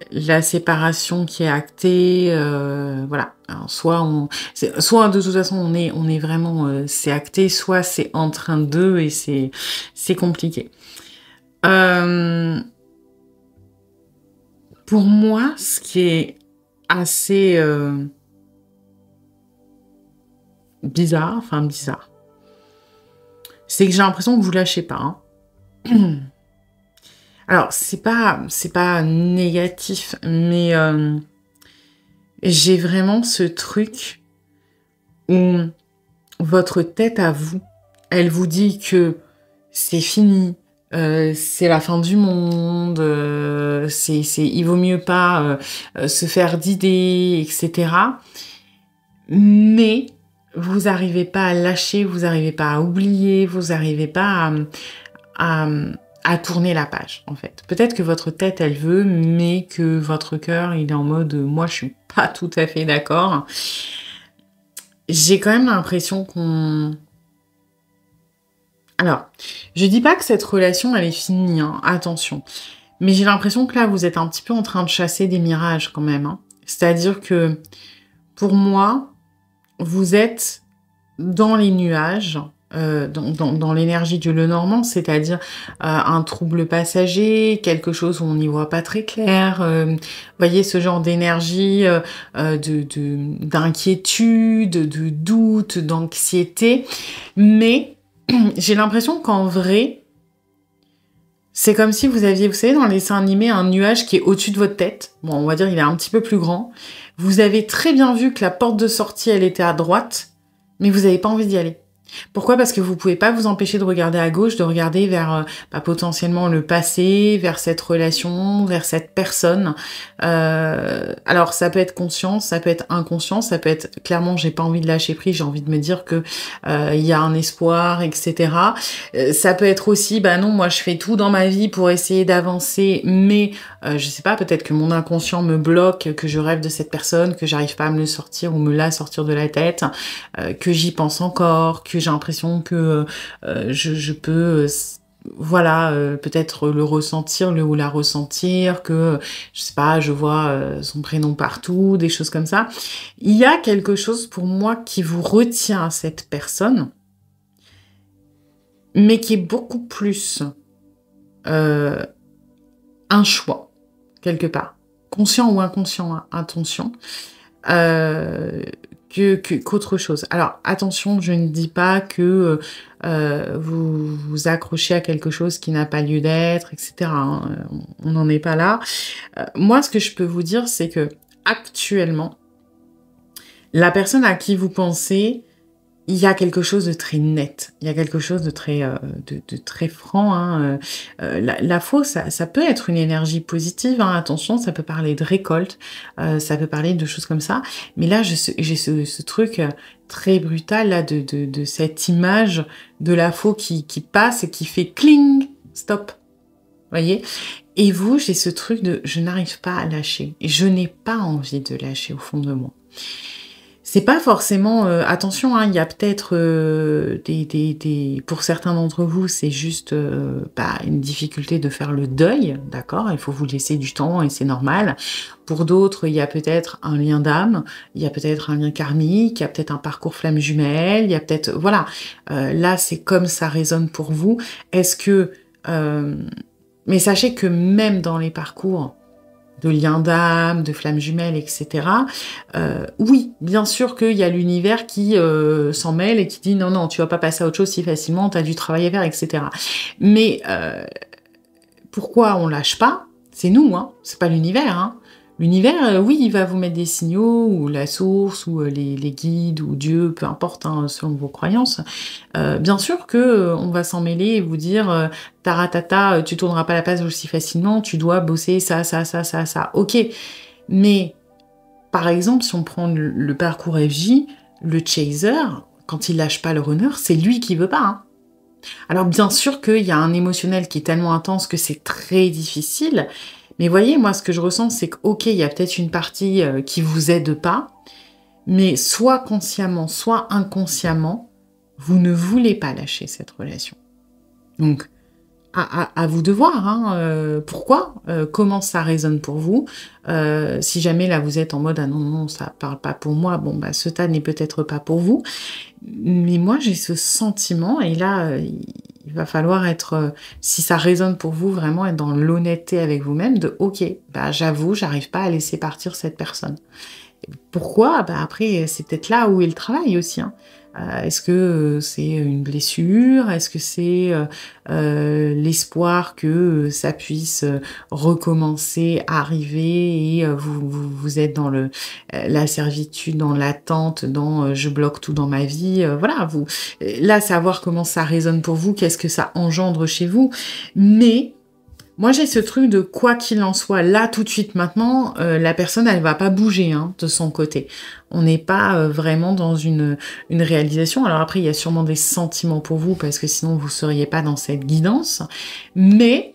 la séparation qui est actée. Voilà. Alors, soit de toute façon on est vraiment c'est acté, soit c'est en train de et c'est compliqué. Pour moi, ce qui est assez bizarre, c'est que j'ai l'impression que vous lâchez pas. Hein. Alors, c'est pas négatif, mais j'ai vraiment ce truc où votre tête à vous, elle vous dit que c'est fini, c'est la fin du monde, il vaut mieux pas se faire d'idées, etc. Mais vous n'arrivez pas à lâcher, vous n'arrivez pas à oublier, vous n'arrivez pas à tourner la page, en fait. Peut-être que votre tête, elle veut, mais que votre cœur, il est en mode « moi, je suis pas tout à fait d'accord ». J'ai quand même l'impression qu'on... Alors, je dis pas que cette relation, elle est finie, hein, attention. Mais j'ai l'impression que là, vous êtes un petit peu en train de chasser des mirages quand même. Hein. C'est-à-dire que, pour moi, vous êtes dans les nuages, dans l'énergie du Lenormand, c'est-à-dire un trouble passager, quelque chose où on n'y voit pas très clair. Voyez ce genre d'énergie d'inquiétude, de doute, d'anxiété. Mais j'ai l'impression qu'en vrai, c'est comme si vous aviez, vous savez, dans les dessins animés, un nuage qui est au-dessus de votre tête. Bon, on va dire il est un petit peu plus grand. Vous avez très bien vu que la porte de sortie, elle était à droite, mais vous n'avez pas envie d'y aller. Pourquoi? Parce que vous pouvez pas vous empêcher de regarder à gauche, de regarder vers potentiellement le passé, vers cette relation, vers cette personne. Alors ça peut être conscient, ça peut être inconscient, ça peut être clairement j'ai pas envie de lâcher prise, j'ai envie de me dire que il y a un espoir, etc. Ça peut être aussi bah non, moi je fais tout dans ma vie pour essayer d'avancer, mais je sais pas, peut-être que mon inconscient me bloque, que je rêve de cette personne, que j'arrive pas à me le sortir ou me la sortir de la tête, que j'y pense encore, que j'ai l'impression que je peux voilà peut-être le ressentir, le ou la ressentir, que je sais pas, je vois son prénom partout, des choses comme ça. Il y a quelque chose pour moi qui vous retient à cette personne, mais qui est beaucoup plus un choix, quelque part, conscient ou inconscient, hein, attention, euh, qu'autre chose. Alors, attention, je ne dis pas que vous vous accrochez à quelque chose qui n'a pas lieu d'être, etc. hein, on n'en est pas là. Moi, ce que je peux vous dire, c'est que actuellement, la personne à qui vous pensez, il y a quelque chose de très net, il y a quelque chose de très franc. Hein. La faux, ça peut être une énergie positive, hein, attention, ça peut parler de récolte, ça peut parler de choses comme ça. Mais là, j'ai ce truc très brutal là, de cette image de la faux qui passe et qui fait cling, stop. Voyez. Et vous, j'ai ce truc de je n'arrive pas à lâcher. Et je n'ai pas envie de lâcher au fond de moi. C'est pas forcément... attention, hein, il y a peut-être pour certains d'entre vous, c'est juste une difficulté de faire le deuil, d'accord? Il faut vous laisser du temps et c'est normal. Pour d'autres, il y a peut-être un lien d'âme, il y a peut-être un lien karmique, il y a peut-être un parcours flamme jumelle, il y a peut-être... Voilà. Là, c'est comme ça résonne pour vous. Est-ce que... mais sachez que même dans les parcours de liens d'âme, de flammes jumelles, etc. Oui, bien sûr qu'il y a l'univers qui s'en mêle et qui dit non, non, tu vas pas passer à autre chose si facilement, tu as dû travailler vers, etc. Mais pourquoi on lâche pas? C'est nous, hein, c'est pas l'univers. Hein. L'univers, oui, il va vous mettre des signaux, ou la source, ou les guides, ou Dieu, peu importe, hein, selon vos croyances. Bien sûr que on va s'en mêler et vous dire taratata, tu tourneras pas la page aussi facilement, tu dois bosser ça, ça, ça, ça, ça. Ok, mais par exemple, si on prend le parcours FJ, le chaser, quand il lâche pas le runner, c'est lui qui veut pas. Hein. Alors bien sûr qu'il y a un émotionnel qui est tellement intense que c'est très difficile, mais voyez, moi ce que je ressens, c'est que ok, il y a peut-être une partie qui vous aide pas, mais soit consciemment, soit inconsciemment, vous ne voulez pas lâcher cette relation. Donc, à vous de voir, hein, pourquoi, comment ça résonne pour vous. Si jamais là vous êtes en mode ah non, non, ça parle pas pour moi, bon bah ce tas n'est peut-être pas pour vous. Mais moi j'ai ce sentiment, et là il va falloir être, si ça résonne pour vous, vraiment être dans l'honnêteté avec vous-même, de ok, bah j'avoue, j'arrive pas à laisser partir cette personne. Pourquoi? Bah après, c'est peut-être là où est le travail aussi, hein. Est-ce que c'est une blessure? Est-ce que c'est l'espoir que ça puisse recommencer, arriver et vous êtes dans la servitude, dans l'attente, dans je bloque tout dans ma vie. Voilà, vous là, savoir comment ça résonne pour vous, qu'est-ce que ça engendre chez vous. Mais moi, j'ai ce truc de quoi qu'il en soit, là, tout de suite, maintenant, la personne, elle va pas bouger hein, de son côté. On n'est pas vraiment dans une réalisation. Alors après, il y a sûrement des sentiments pour vous, parce que sinon, vous seriez pas dans cette guidance. Mais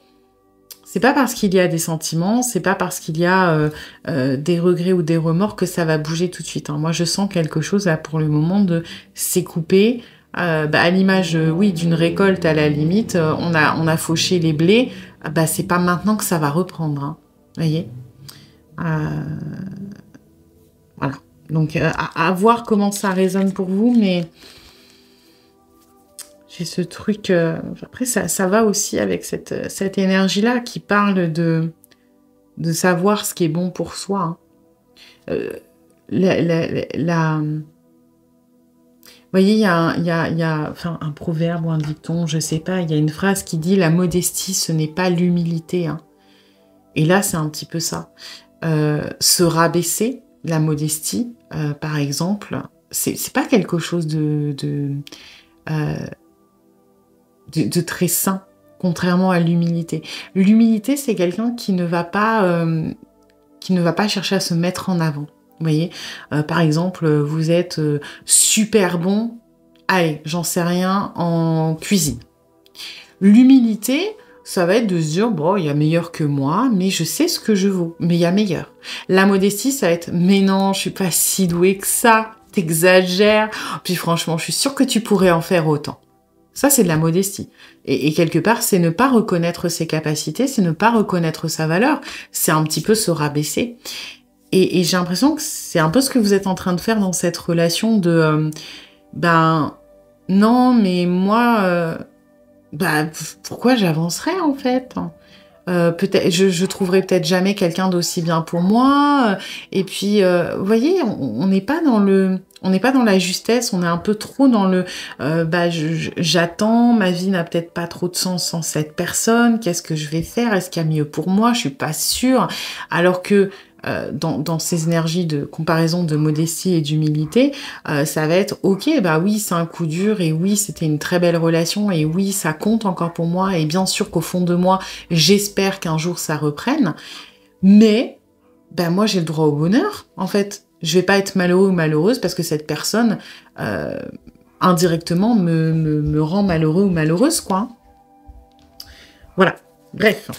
c'est pas parce qu'il y a des sentiments, c'est pas parce qu'il y a des regrets ou des remords que ça va bouger tout de suite. Hein. Moi, je sens quelque chose, là, pour le moment, de s'écouper. À l'image, oui, d'une récolte à la limite, on a fauché les blés, c'est pas maintenant que ça va reprendre, hein, voyez. Voilà. Donc, à voir comment ça résonne pour vous, mais j'ai ce truc... après, ça va aussi avec cette énergie-là qui parle de savoir ce qui est bon pour soi. Hein. Vous voyez, il y a enfin, un proverbe ou un dicton, je sais pas, il y a une phrase qui dit « La modestie, ce n'est pas l'humilité. Hein. » Et là, c'est un petit peu ça. Se rabaisser, la modestie, par exemple, c'est pas quelque chose de très sain, contrairement à l'humilité. L'humilité, c'est quelqu'un qui ne va pas chercher à se mettre en avant. Vous voyez, par exemple, vous êtes super bon, allez, j'en sais rien, en cuisine. L'humilité, ça va être de se dire, bon, il y a meilleur que moi, mais je sais ce que je vaux, mais il y a meilleur. La modestie, ça va être, mais non, je suis pas si douée que ça, t'exagères, puis franchement, je suis sûre que tu pourrais en faire autant. Ça, c'est de la modestie. Et quelque part, c'est ne pas reconnaître ses capacités, c'est ne pas reconnaître sa valeur, c'est un petit peu se rabaisser. Et j'ai l'impression que c'est un peu ce que vous êtes en train de faire dans cette relation de... non, mais moi... pourquoi j'avancerais, en fait? peut-être, je trouverai peut-être jamais quelqu'un d'aussi bien pour moi. Et puis, vous voyez, on n'est pas dans on n'est pas dans la justesse, on est un peu trop dans le bah j'attends, ma vie n'a peut-être pas trop de sens sans cette personne, qu'est-ce que je vais faire, est-ce qu'il y a mieux pour moi, je suis pas sûre. Alors que dans ces énergies de comparaison, de modestie et d'humilité, ça va être ok, bah oui, c'est un coup dur, et oui, c'était une très belle relation, et oui, ça compte encore pour moi, et bien sûr qu'au fond de moi, j'espère qu'un jour ça reprenne, mais ben moi j'ai le droit au bonheur, en fait. Je vais pas être malheureux ou malheureuse parce que cette personne indirectement me rend malheureux ou malheureuse, quoi. Voilà. Bref.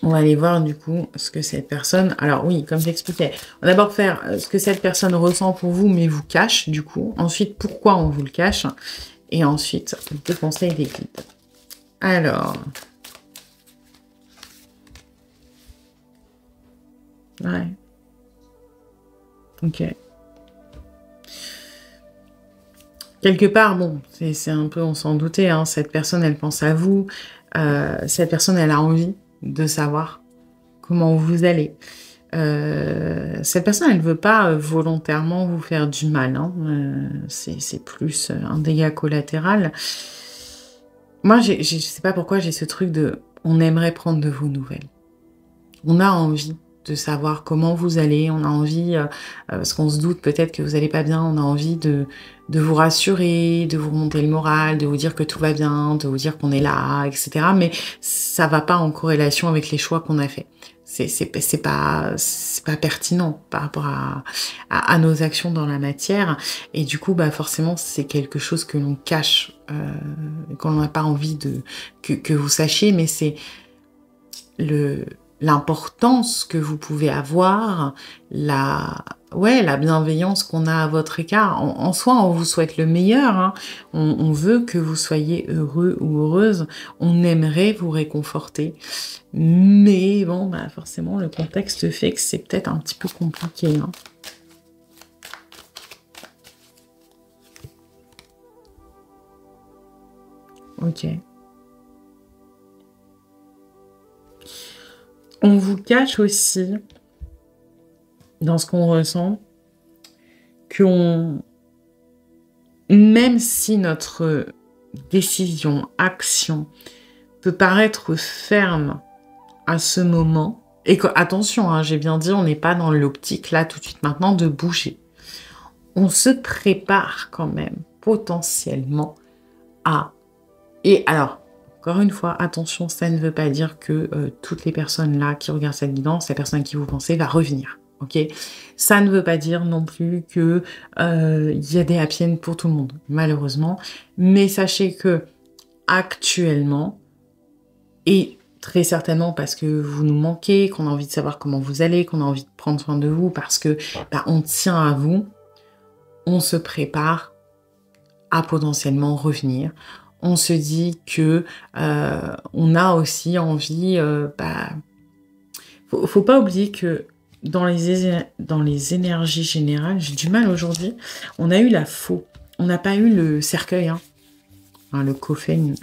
On va aller voir du coup ce que cette personne... Alors oui, comme j'expliquais, on va d'abord faire ce que cette personne ressent pour vous, mais vous cache du coup. Ensuite, pourquoi on vous le cache. Et ensuite, des conseils des guides. Alors... Ouais. Ok. Quelque part, bon, c'est un peu, on s'en doutait, hein, cette personne, elle pense à vous. Cette personne, elle a envie de savoir comment vous allez. Cette personne, elle ne veut pas volontairement vous faire du mal. Hein. C'est plus un dégât collatéral. Moi, je sais pas pourquoi j'ai ce truc de... On aimerait prendre de vos nouvelles. On a envie de savoir comment vous allez. On a envie, parce qu'on se doute peut-être que vous n'allez pas bien, on a envie de vous rassurer, de vous remonter le moral, de vous dire que tout va bien, de vous dire qu'on est là, etc. Mais ça va pas en corrélation avec les choix qu'on a faits. C'est pas pertinent par rapport à nos actions dans la matière. Et du coup, bah forcément, c'est quelque chose que l'on cache, qu'on n'a pas envie que vous sachiez, mais c'est l'importance que vous pouvez avoir, la bienveillance qu'on a à votre égard. En soi, on vous souhaite le meilleur. Hein. On veut que vous soyez heureux ou heureuse. On aimerait vous réconforter. Mais bon, bah forcément, le contexte fait que c'est peut-être un petit peu compliqué. Hein. Ok. On vous cache aussi, dans ce qu'on ressent, même si notre décision, action, peut paraître ferme à ce moment, et que, attention, hein, j'ai bien dit, on n'est pas dans l'optique, là, tout de suite, maintenant, de bouger. On se prépare quand même, potentiellement, à... Et alors... Encore une fois, attention, ça ne veut pas dire que toutes les personnes là qui regardent cette guidance, la personne à qui vous pensez va revenir, ok? Ça ne veut pas dire non plus que y a des happy end pour tout le monde, malheureusement. Mais sachez que actuellement, et très certainement parce que vous nous manquez, qu'on a envie de savoir comment vous allez, qu'on a envie de prendre soin de vous, parce que bah, on tient à vous, on se prépare à potentiellement revenir. On se dit que on a aussi envie... faut pas oublier que dans les énergies générales, j'ai du mal aujourd'hui, on a eu la faux. On n'a pas eu le cercueil, hein. Enfin, le coffin.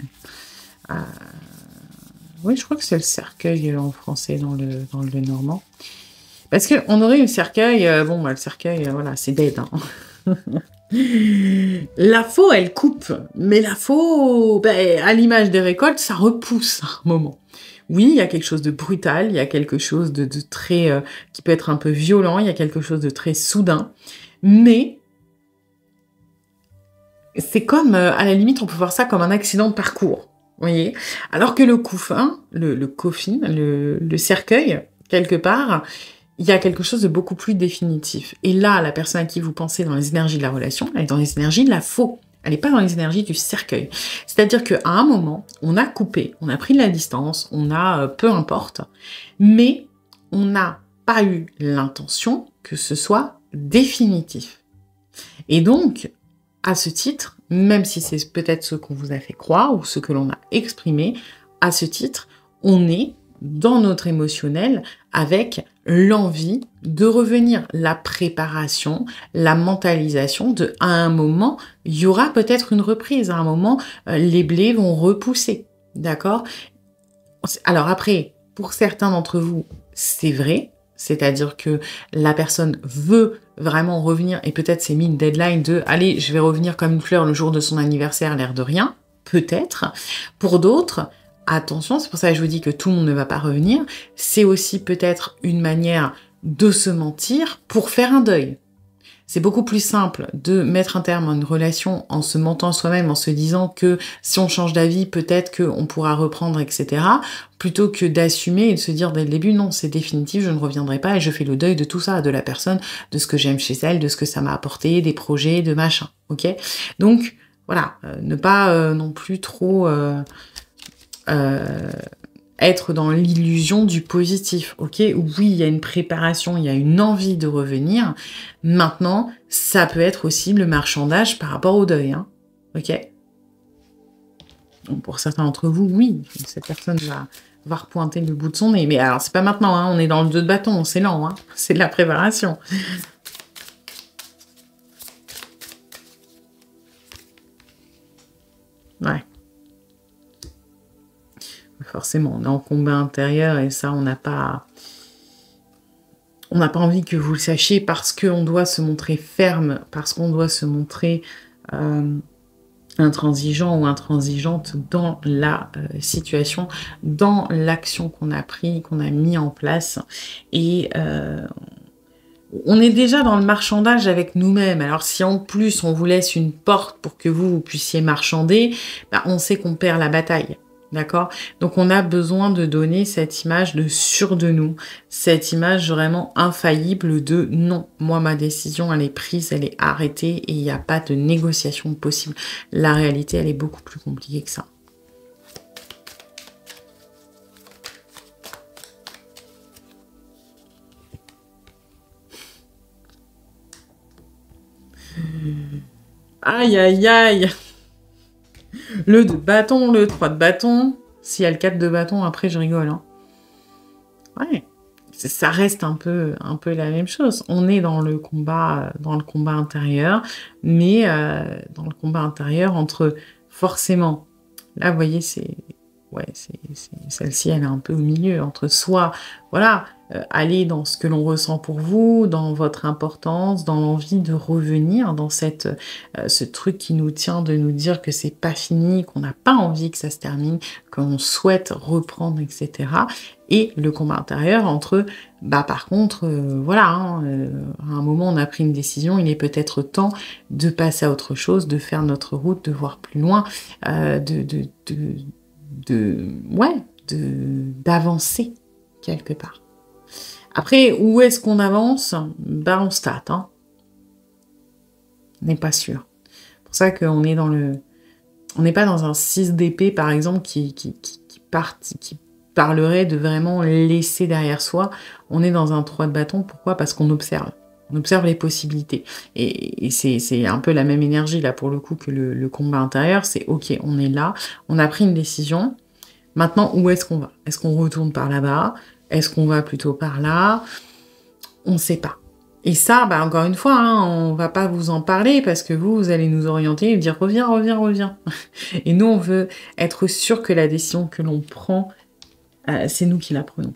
Oui, je crois que c'est le cercueil en français dans le normand. Parce qu'on aurait eu le cercueil... bon, bah, le cercueil, voilà, c'est dead, hein. La faux, elle coupe, mais la faux, ben, à l'image des récoltes, ça repousse à un moment. Oui, il y a quelque chose de brutal, il y a quelque chose de très... qui peut être un peu violent, il y a quelque chose de très soudain, mais c'est comme, à la limite, on peut voir ça comme un accident de parcours, vous voyez. Alors que le coffin, le coffin, le cercueil, quelque part... il y a quelque chose de beaucoup plus définitif. Et là, la personne à qui vous pensez dans les énergies de la relation, elle est dans les énergies de la faux. Elle n'est pas dans les énergies du cercueil. C'est-à-dire qu'à un moment, on a coupé, on a pris de la distance, on a peu importe, mais on n'a pas eu l'intention que ce soit définitif. Et donc, à ce titre, même si c'est peut-être ce qu'on vous a fait croire ou ce que l'on a exprimé, à ce titre, on est dans notre émotionnel avec l'envie de revenir, la préparation, la mentalisation de à un moment, il y aura peut-être une reprise, à un moment, les blés vont repousser, d'accord? Alors après, pour certains d'entre vous, c'est vrai. C'est-à-dire que la personne veut vraiment revenir et peut-être s'est mis une deadline de « Allez, je vais revenir comme une fleur le jour de son anniversaire, l'air de rien ». Peut-être. Pour d'autres, attention, c'est pour ça que je vous dis que tout le monde ne va pas revenir. C'est aussi peut-être une manière de se mentir pour faire un deuil. C'est beaucoup plus simple de mettre un terme à une relation en se mentant soi-même, en se disant que si on change d'avis, peut-être qu'on pourra reprendre, etc. Plutôt que d'assumer et de se dire dès le début, non, c'est définitif, je ne reviendrai pas et je fais le deuil de tout ça, de la personne, de ce que j'aime chez elle, de ce que ça m'a apporté, des projets, de machin, ok? Donc, voilà, ne pas non plus trop... être dans l'illusion du positif, ok? Oui, il y a une préparation, il y a une envie de revenir. Maintenant, ça peut être aussi le marchandage par rapport au deuil, hein, ok? Donc, pour certains d'entre vous, oui, cette personne va repointer le bout de son nez. Mais alors, c'est pas maintenant, hein, on est dans le 2 de bâton, c'est lent, hein, c'est de la préparation. Ouais. Forcément, on est en combat intérieur et ça, on n'a pas envie que vous le sachiez parce qu'on doit se montrer ferme, parce qu'on doit se montrer intransigeant ou intransigeante dans la situation, dans l'action qu'on a pris, qu'on a mis en place. Et on est déjà dans le marchandage avec nous-mêmes. Alors si en plus on vous laisse une porte pour que vous puissiez marchander, bah, on sait qu'on perd la bataille. D'accord? Donc on a besoin de donner cette image de sûr de nous, cette image vraiment infaillible de non, moi ma décision elle est prise, elle est arrêtée et il n'y a pas de négociation possible. La réalité elle est beaucoup plus compliquée que ça. Aïe aïe aïe! Le 2 de bâton, le 3 de bâton. S'il y a le 4 de bâton, après, je rigole. Hein. Ouais. Ça reste un peu la même chose. On est dans le combat intérieur, mais dans le combat intérieur entre, forcément, là, vous voyez, celle-ci, elle est un peu au milieu, entre soit, voilà, aller dans ce que l'on ressent pour vous, dans votre importance, dans l'envie de revenir, dans ce truc qui nous tient de nous dire que c'est pas fini, qu'on n'a pas envie que ça se termine, qu'on souhaite reprendre, etc. Et le combat intérieur entre, bah par contre, voilà, hein, à un moment on a pris une décision, il est peut-être temps de passer à autre chose, de faire notre route, de voir plus loin, d'avancer quelque part. Après, où est-ce qu'on avance? Bah, on state, hein. On n'est pas sûr. C'est pour ça qu'on est dans le... On n'est pas dans un 6 d'épée, par exemple, qui parlerait de vraiment laisser derrière soi. On est dans un 3 de bâton. Pourquoi? Parce qu'on observe. On observe les possibilités. Et c'est un peu la même énergie, là, pour le coup, que le combat intérieur. C'est OK, on est là, on a pris une décision. Maintenant, où est-ce qu'on va? Est-ce qu'on retourne par là-bas? Est-ce qu'on va plutôt par là? On ne sait pas. Et ça, bah, encore une fois, hein, on va pas vous en parler parce que vous allez nous orienter et dire reviens, reviens, reviens. Et nous, on veut être sûr que la décision que l'on prend, c'est nous qui la prenons.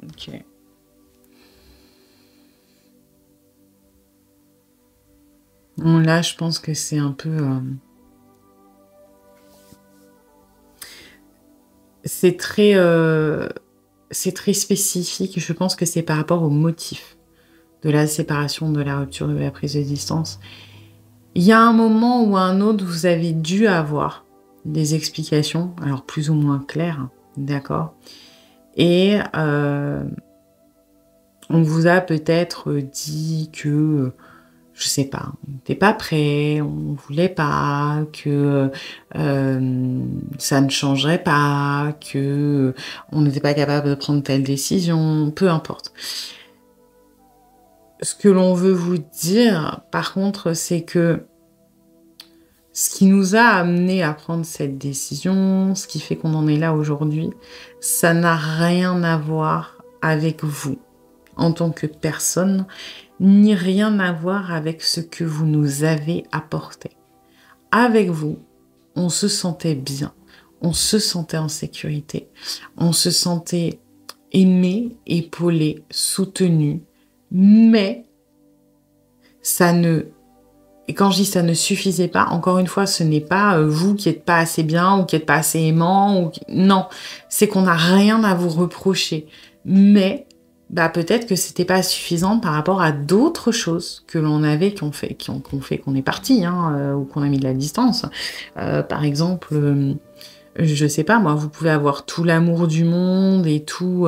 Ok. Bon, là, je pense que c'est un peu... c'est très spécifique. Je pense que c'est par rapport au motif de la séparation, de la rupture, de la prise de distance. Il y a un moment ou un autre, vous avez dû avoir des explications, alors plus ou moins claires, hein, d'accord? Et on vous a peut-être dit que, je sais pas, on n'était pas prêt, on voulait pas, que ça ne changerait pas, que on n'était pas capable de prendre telle décision, peu importe. Ce que l'on veut vous dire, par contre, c'est que ce qui nous a amené à prendre cette décision, ce qui fait qu'on en est là aujourd'hui, ça n'a rien à voir avec vous. en tant que personne, ni rien à voir avec ce que vous nous avez apporté. Avec vous, on se sentait bien, on se sentait en sécurité, on se sentait aimé, épaulé, soutenu, mais ça ne... Et quand je dis ça ne suffisait pas, encore une fois, ce n'est pas vous qui n'êtes pas assez bien ou qui n'êtes pas assez aimant. Non, c'est qu'on n'a rien à vous reprocher. Mais bah, peut-être que c'était pas suffisant par rapport à d'autres choses que l'on avait, qui ont fait qu'on est parti, hein, ou qu'on a mis de la distance. Par exemple... je sais pas, moi, vous pouvez avoir tout l'amour du monde et tout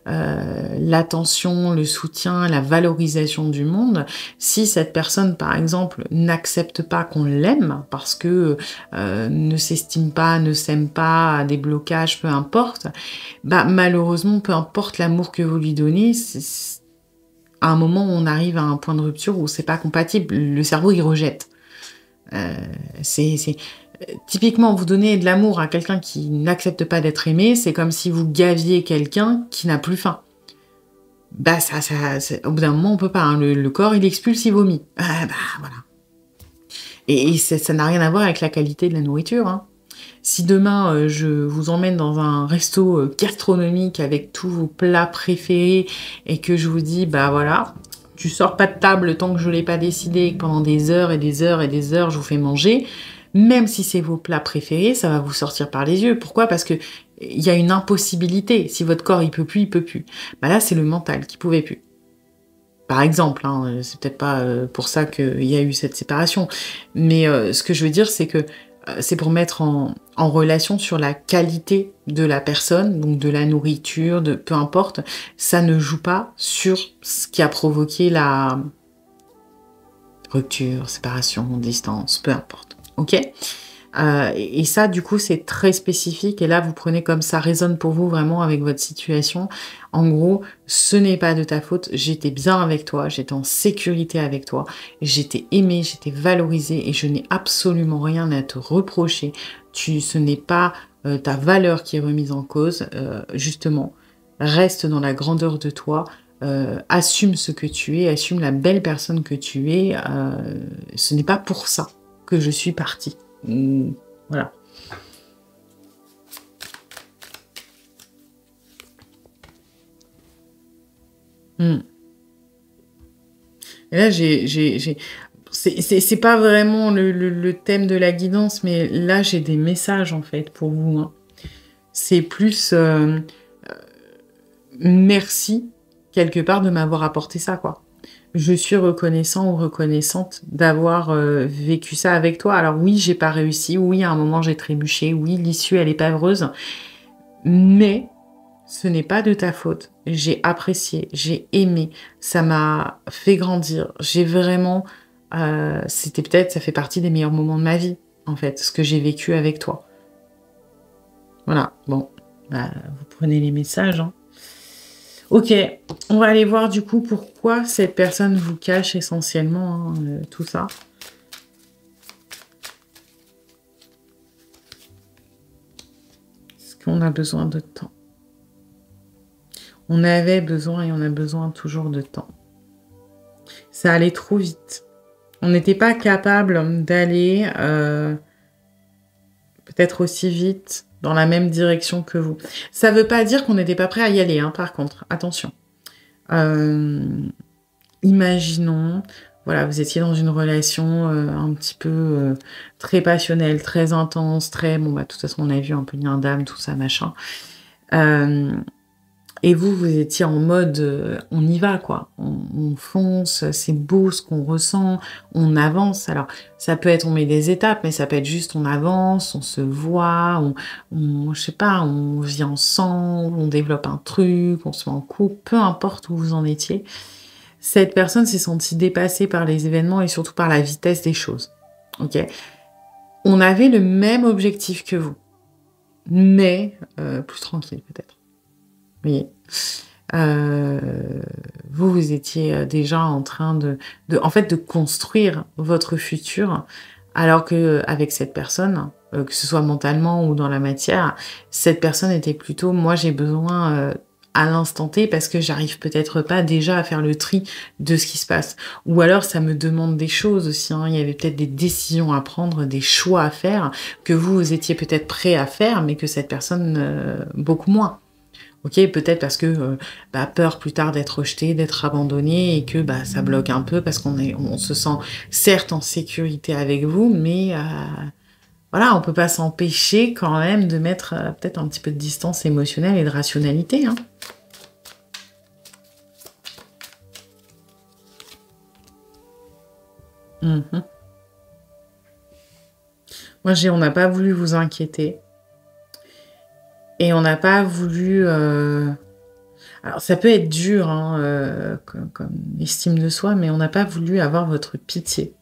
l'attention, le soutien, la valorisation du monde. Si cette personne, par exemple, n'accepte pas qu'on l'aime parce que ne s'estime pas, ne s'aime pas, a des blocages, peu importe, bah malheureusement, peu importe l'amour que vous lui donnez, à un moment, on arrive à un point de rupture où c'est pas compatible. Le cerveau, il rejette. Typiquement, vous donnez de l'amour à quelqu'un qui n'accepte pas d'être aimé, c'est comme si vous gaviez quelqu'un qui n'a plus faim. Bah, au bout d'un moment, on peut pas. Hein. Le corps, il expulse, il vomit. Voilà. Et ça n'a rien à voir avec la qualité de la nourriture. Hein. Si demain, je vous emmène dans un resto gastronomique avec tous vos plats préférés et que je vous dis, bah voilà, tu sors pas de table tant que je l'ai pas décidé et que pendant des heures et des heures et des heures, je vous fais manger, même si c'est vos plats préférés, ça va vous sortir par les yeux. Pourquoi? Parce que il y a une impossibilité. Si votre corps, il peut plus, il peut plus. Bah là, c'est le mental qui pouvait plus. Par exemple, hein, c'est peut-être pas pour ça qu'il y a eu cette séparation. Mais ce que je veux dire, c'est que c'est pour mettre en relation sur la qualité de la personne, donc de la nourriture, de peu importe. Ça ne joue pas sur ce qui a provoqué la rupture, séparation, distance, peu importe. Ok? Et ça, du coup, c'est très spécifique. Et là, vous prenez comme ça résonne pour vous vraiment avec votre situation. En gros, ce n'est pas de ta faute. J'étais bien avec toi, j'étais en sécurité avec toi, j'étais aimée, j'étais valorisée et je n'ai absolument rien à te reprocher. Ce n'est pas ta valeur qui est remise en cause. Justement, reste dans la grandeur de toi. Assume ce que tu es, assume la belle personne que tu es. Ce n'est pas pour ça que je suis partie. Voilà. Et là, c'est pas vraiment le thème de la guidance, mais là, j'ai des messages, en fait, pour vous. Hein. C'est plus merci, quelque part, de m'avoir apporté ça, quoi. Je suis reconnaissant ou reconnaissante d'avoir vécu ça avec toi. Alors oui, j'ai pas réussi. Oui, à un moment, j'ai trébuché. Oui, l'issue, elle est pas heureuse. Mais ce n'est pas de ta faute. J'ai apprécié, j'ai aimé. Ça m'a fait grandir. J'ai vraiment... c'était peut-être, ça fait partie des meilleurs moments de ma vie, en fait, ce que j'ai vécu avec toi. Voilà, bon. Bah, vous prenez les messages, hein. Ok, on va aller voir du coup pourquoi cette personne vous cache essentiellement hein, tout ça. Est-ce qu'on a besoin de temps? On avait besoin et on a besoin toujours de temps. Ça allait trop vite. On n'était pas capable d'aller peut-être aussi vite dans la même direction que vous. Ça ne veut pas dire qu'on n'était pas prêt à y aller, hein, par contre. Attention. Imaginons, voilà, vous étiez dans une relation un petit peu très passionnelle, très intense, très... Bon, bah, de toute façon, on a vu un peu lien d'âme, tout ça, machin. Et vous étiez en mode, on y va, quoi. On fonce, c'est beau ce qu'on ressent, on avance. Alors, ça peut être, on met des étapes, mais ça peut être juste, on avance, on se voit, je sais pas, on vit ensemble, on développe un truc, on se met en couple, peu importe où vous en étiez. Cette personne s'est sentie dépassée par les événements et surtout par la vitesse des choses. Ok ? On avait le même objectif que vous, mais plus tranquille peut-être. Oui. Vous étiez déjà en train de construire votre futur, alors que avec cette personne, que ce soit mentalement ou dans la matière, cette personne était plutôt, moi j'ai besoin à l'instant T parce que j'arrive peut-être pas déjà à faire le tri de ce qui se passe. Ou alors ça me demande des choses aussi, hein. Il y avait peut-être des décisions à prendre, des choix à faire que vous étiez peut-être prêt à faire, mais que cette personne beaucoup moins. Ok, peut-être parce que peur plus tard d'être rejeté, d'être abandonné et que ça bloque un peu parce on se sent certes en sécurité avec vous, mais voilà, on peut pas s'empêcher quand même de mettre peut-être un petit peu de distance émotionnelle et de rationalité, hein. Mhm. Moi, on n'a pas voulu vous inquiéter et on n'a pas voulu. Alors, ça peut être dur, hein, comme estime de soi, mais on n'a pas voulu avoir votre pitié.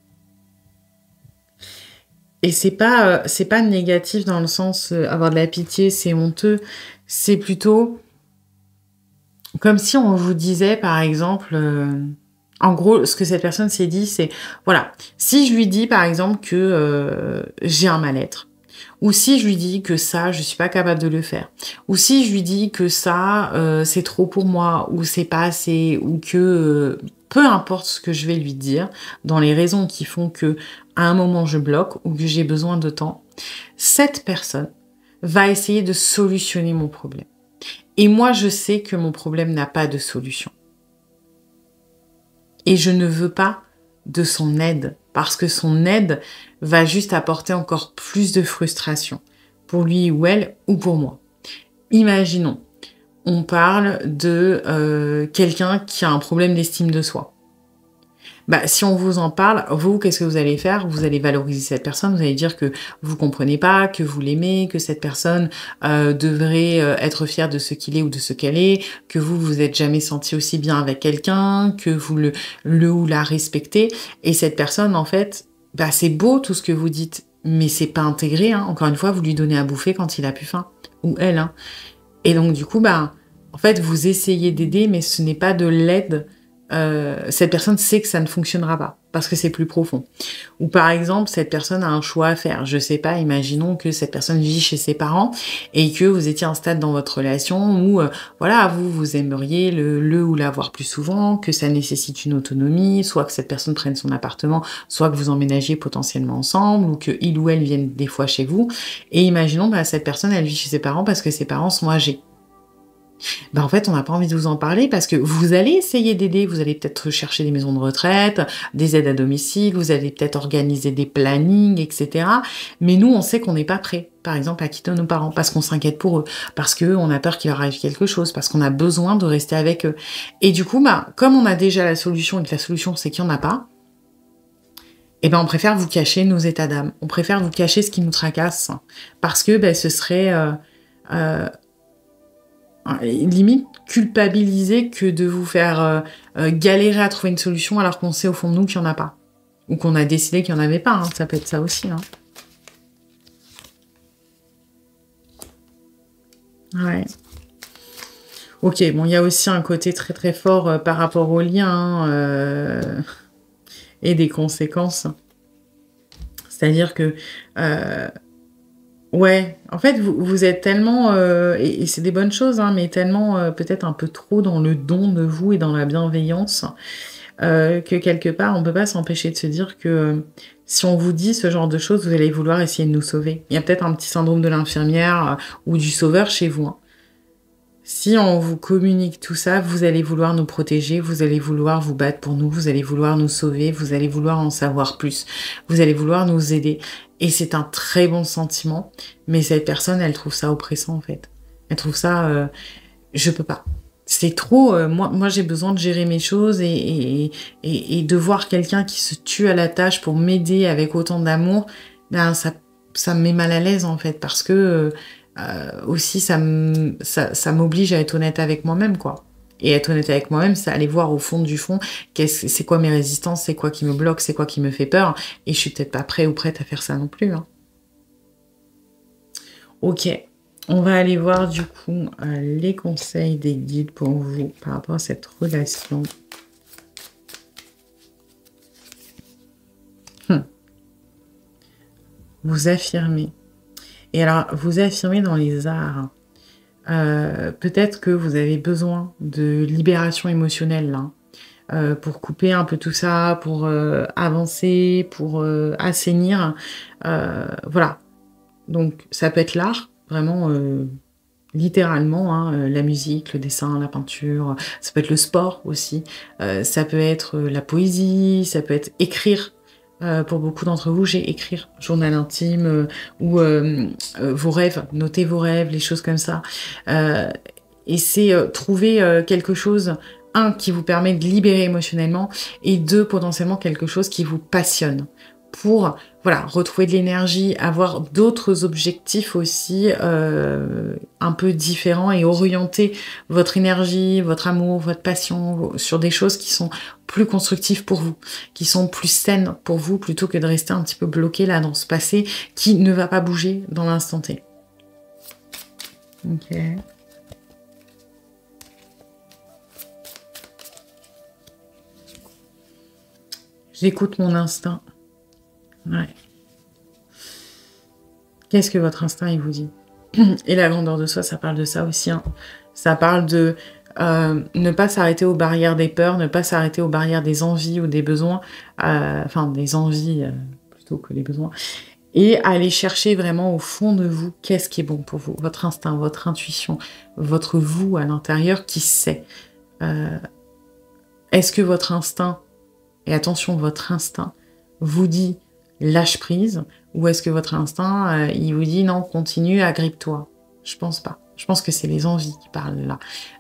Et c'est pas négatif dans le sens avoir de la pitié, c'est honteux. C'est plutôt comme si on vous disait, par exemple, en gros, ce que cette personne s'est dit, c'est voilà, si je lui dis par exemple que j'ai un mal-être, ou si je lui dis que ça, je suis pas capable de le faire, ou si je lui dis que ça, c'est trop pour moi, ou c'est pas assez, ou que peu importe ce que je vais lui dire, dans les raisons qui font que à un moment je bloque ou que j'ai besoin de temps, cette personne va essayer de solutionner mon problème. Et moi, je sais que mon problème n'a pas de solution. Et je ne veux pas de son aide, parce que son aide va juste apporter encore plus de frustration pour lui ou elle ou pour moi. Imaginons, on parle de quelqu'un qui a un problème d'estime de soi. Si on vous en parle, vous, qu'est-ce que vous allez faire? Vous allez valoriser cette personne, vous allez dire que vous comprenez pas, que vous l'aimez, que cette personne devrait être fière de ce qu'il est ou de ce qu'elle est, que vous êtes jamais senti aussi bien avec quelqu'un, que vous le ou la respectez. Et cette personne, en fait, c'est beau tout ce que vous dites, mais c'est pas intégré, hein. Encore une fois, vous lui donnez à bouffer quand il a plus faim, ou elle, hein. Et donc, du coup, en fait, vous essayez d'aider, mais ce n'est pas de l'aide. Cette personne sait que ça ne fonctionnera pas parce que c'est plus profond. Ou par exemple, cette personne a un choix à faire. Je sais pas, imaginons que cette personne vit chez ses parents et que vous étiez à un stade dans votre relation où, voilà, vous aimeriez le ou la voir plus souvent, que ça nécessite une autonomie, soit que cette personne prenne son appartement, soit que vous emménagiez potentiellement ensemble, ou que il ou elle vienne des fois chez vous. Et imaginons, cette personne, elle vit chez ses parents parce que ses parents sont âgés. En fait, on n'a pas envie de vous en parler parce que vous allez essayer d'aider, vous allez peut-être chercher des maisons de retraite, des aides à domicile, vous allez peut-être organiser des plannings, etc. Mais nous, on sait qu'on n'est pas prêt, par exemple, à quitter nos parents parce qu'on s'inquiète pour eux, parce qu'on a peur qu'il leur arrive quelque chose, parce qu'on a besoin de rester avec eux. Et du coup, comme on a déjà la solution et que la solution, c'est qu'il n'y en a pas, on préfère vous cacher nos états d'âme. On préfère vous cacher ce qui nous tracasse parce que ce serait... limite culpabiliser que de vous faire galérer à trouver une solution alors qu'on sait au fond de nous qu'il n'y en a pas. Ou qu'on a décidé qu'il n'y en avait pas, hein. Ça peut être ça aussi, hein. Ouais. Ok, bon, il y a aussi un côté très très fort par rapport aux liens et des conséquences. C'est-à-dire que ouais, en fait, vous êtes tellement, et c'est des bonnes choses, hein, mais tellement peut-être un peu trop dans le don de vous et dans la bienveillance, que quelque part, on peut pas s'empêcher de se dire que si on vous dit ce genre de choses, vous allez vouloir essayer de nous sauver. Il y a peut-être un petit syndrome de l'infirmière ou du sauveur chez vous, hein. Si on vous communique tout ça, vous allez vouloir nous protéger, vous allez vouloir vous battre pour nous, vous allez vouloir nous sauver, vous allez vouloir en savoir plus, vous allez vouloir nous aider. Et c'est un très bon sentiment, mais cette personne, elle trouve ça oppressant en fait. Elle trouve ça, je peux pas. C'est trop, moi j'ai besoin de gérer mes choses et de voir quelqu'un qui se tue à la tâche pour m'aider avec autant d'amour, ça me met mal à l'aise en fait, parce que aussi ça m'oblige à être honnête avec moi-même, quoi. Et être honnête avec moi-même, c'est aller voir au fond du fond, c'est quoi mes résistances, c'est quoi qui me bloque, c'est quoi qui me fait peur, et je suis peut-être pas prêt ou prête à faire ça non plus, hein. Ok, on va aller voir du coup les conseils des guides pour vous par rapport à cette relation. Vous affirmez. Et alors, vous affirmez dans les arts. Peut-être que vous avez besoin de libération émotionnelle, là, pour couper un peu tout ça, pour avancer, pour assainir. Voilà. Donc, ça peut être l'art, vraiment, littéralement, hein, la musique, le dessin, la peinture. Ça peut être le sport aussi. Ça peut être la poésie, ça peut être écrire. Pour beaucoup d'entre vous, j'ai écrire, journal intime, ou vos rêves, notez vos rêves, les choses comme ça. Et c'est trouver quelque chose, un, qui vous permet de libérer émotionnellement, et deux, potentiellement quelque chose qui vous passionne. Pour, voilà, retrouver de l'énergie, avoir d'autres objectifs aussi un peu différents et orienter votre énergie, votre amour, votre passion sur des choses qui sont plus constructives pour vous, qui sont plus saines pour vous, plutôt que de rester un petit peu bloqué là dans ce passé qui ne va pas bouger dans l'instant T. Ok. J'écoute mon instinct. Ouais. Qu'est-ce que votre instinct, il vous dit? Et la grandeur de soi, ça parle de ça aussi. Hein. Ça parle de ne pas s'arrêter aux barrières des peurs, ne pas s'arrêter aux barrières des envies ou des besoins, enfin des envies plutôt que les besoins, et aller chercher vraiment au fond de vous qu'est-ce qui est bon pour vous, votre instinct, votre intuition, votre vous à l'intérieur qui sait. Est-ce que votre instinct, et attention, votre instinct vous dit lâche prise, ou est-ce que votre instinct, il vous dit non, continue, agrippe-toi? Je pense pas. Je pense que c'est les envies qui parlent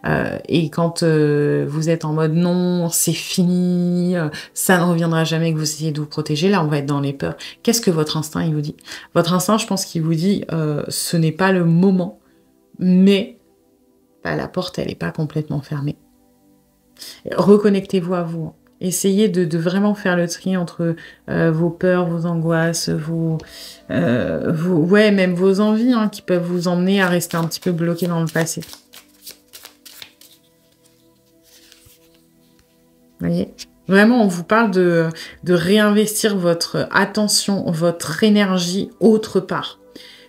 là. Et quand vous êtes en mode non, c'est fini, ça ne reviendra jamais, que vous essayez de vous protéger, là on va être dans les peurs. Qu'est-ce que votre instinct il vous dit? Votre instinct, je pense qu'il vous dit ce n'est pas le moment, mais bah, la porte elle n'est pas complètement fermée. Reconnectez-vous à vous. Essayez de vraiment faire le tri entre vos peurs, vos angoisses, ouais, même vos envies hein, qui peuvent vous emmener à rester un petit peu bloqué dans le passé. Vous voyez? Vraiment, on vous parle de réinvestir votre attention, votre énergie autre part.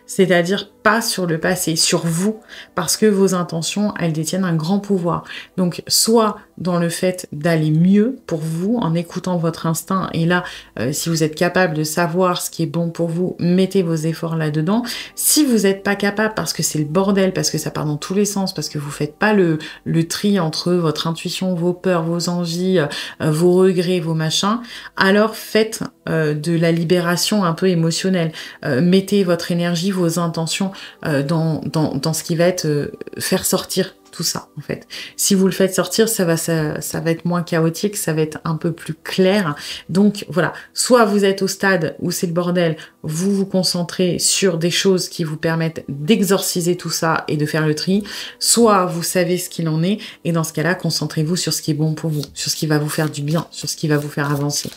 C'est-à-dire pas sur le passé, sur vous, parce que vos intentions, elles détiennent un grand pouvoir. Donc, soit dans le fait d'aller mieux pour vous, en écoutant votre instinct, et là, si vous êtes capable de savoir ce qui est bon pour vous, mettez vos efforts là-dedans. Si vous n'êtes pas capable, parce que c'est le bordel, parce que ça part dans tous les sens, parce que vous faites pas le tri entre votre intuition, vos peurs, vos envies, vos regrets, vos machins, alors faites de la libération un peu émotionnelle. Mettez votre énergie, vos intentions dans ce qui va être faire sortir tout ça en fait. Si vous le faites sortir, ça va être moins chaotique, ça va être un peu plus clair. Donc voilà, soit vous êtes au stade où c'est le bordel, vous vous concentrez sur des choses qui vous permettent d'exorciser tout ça et de faire le tri, soit vous savez ce qu'il en est et dans ce cas-là, concentrez-vous sur ce qui est bon pour vous, sur ce qui va vous faire du bien, sur ce qui va vous faire avancer.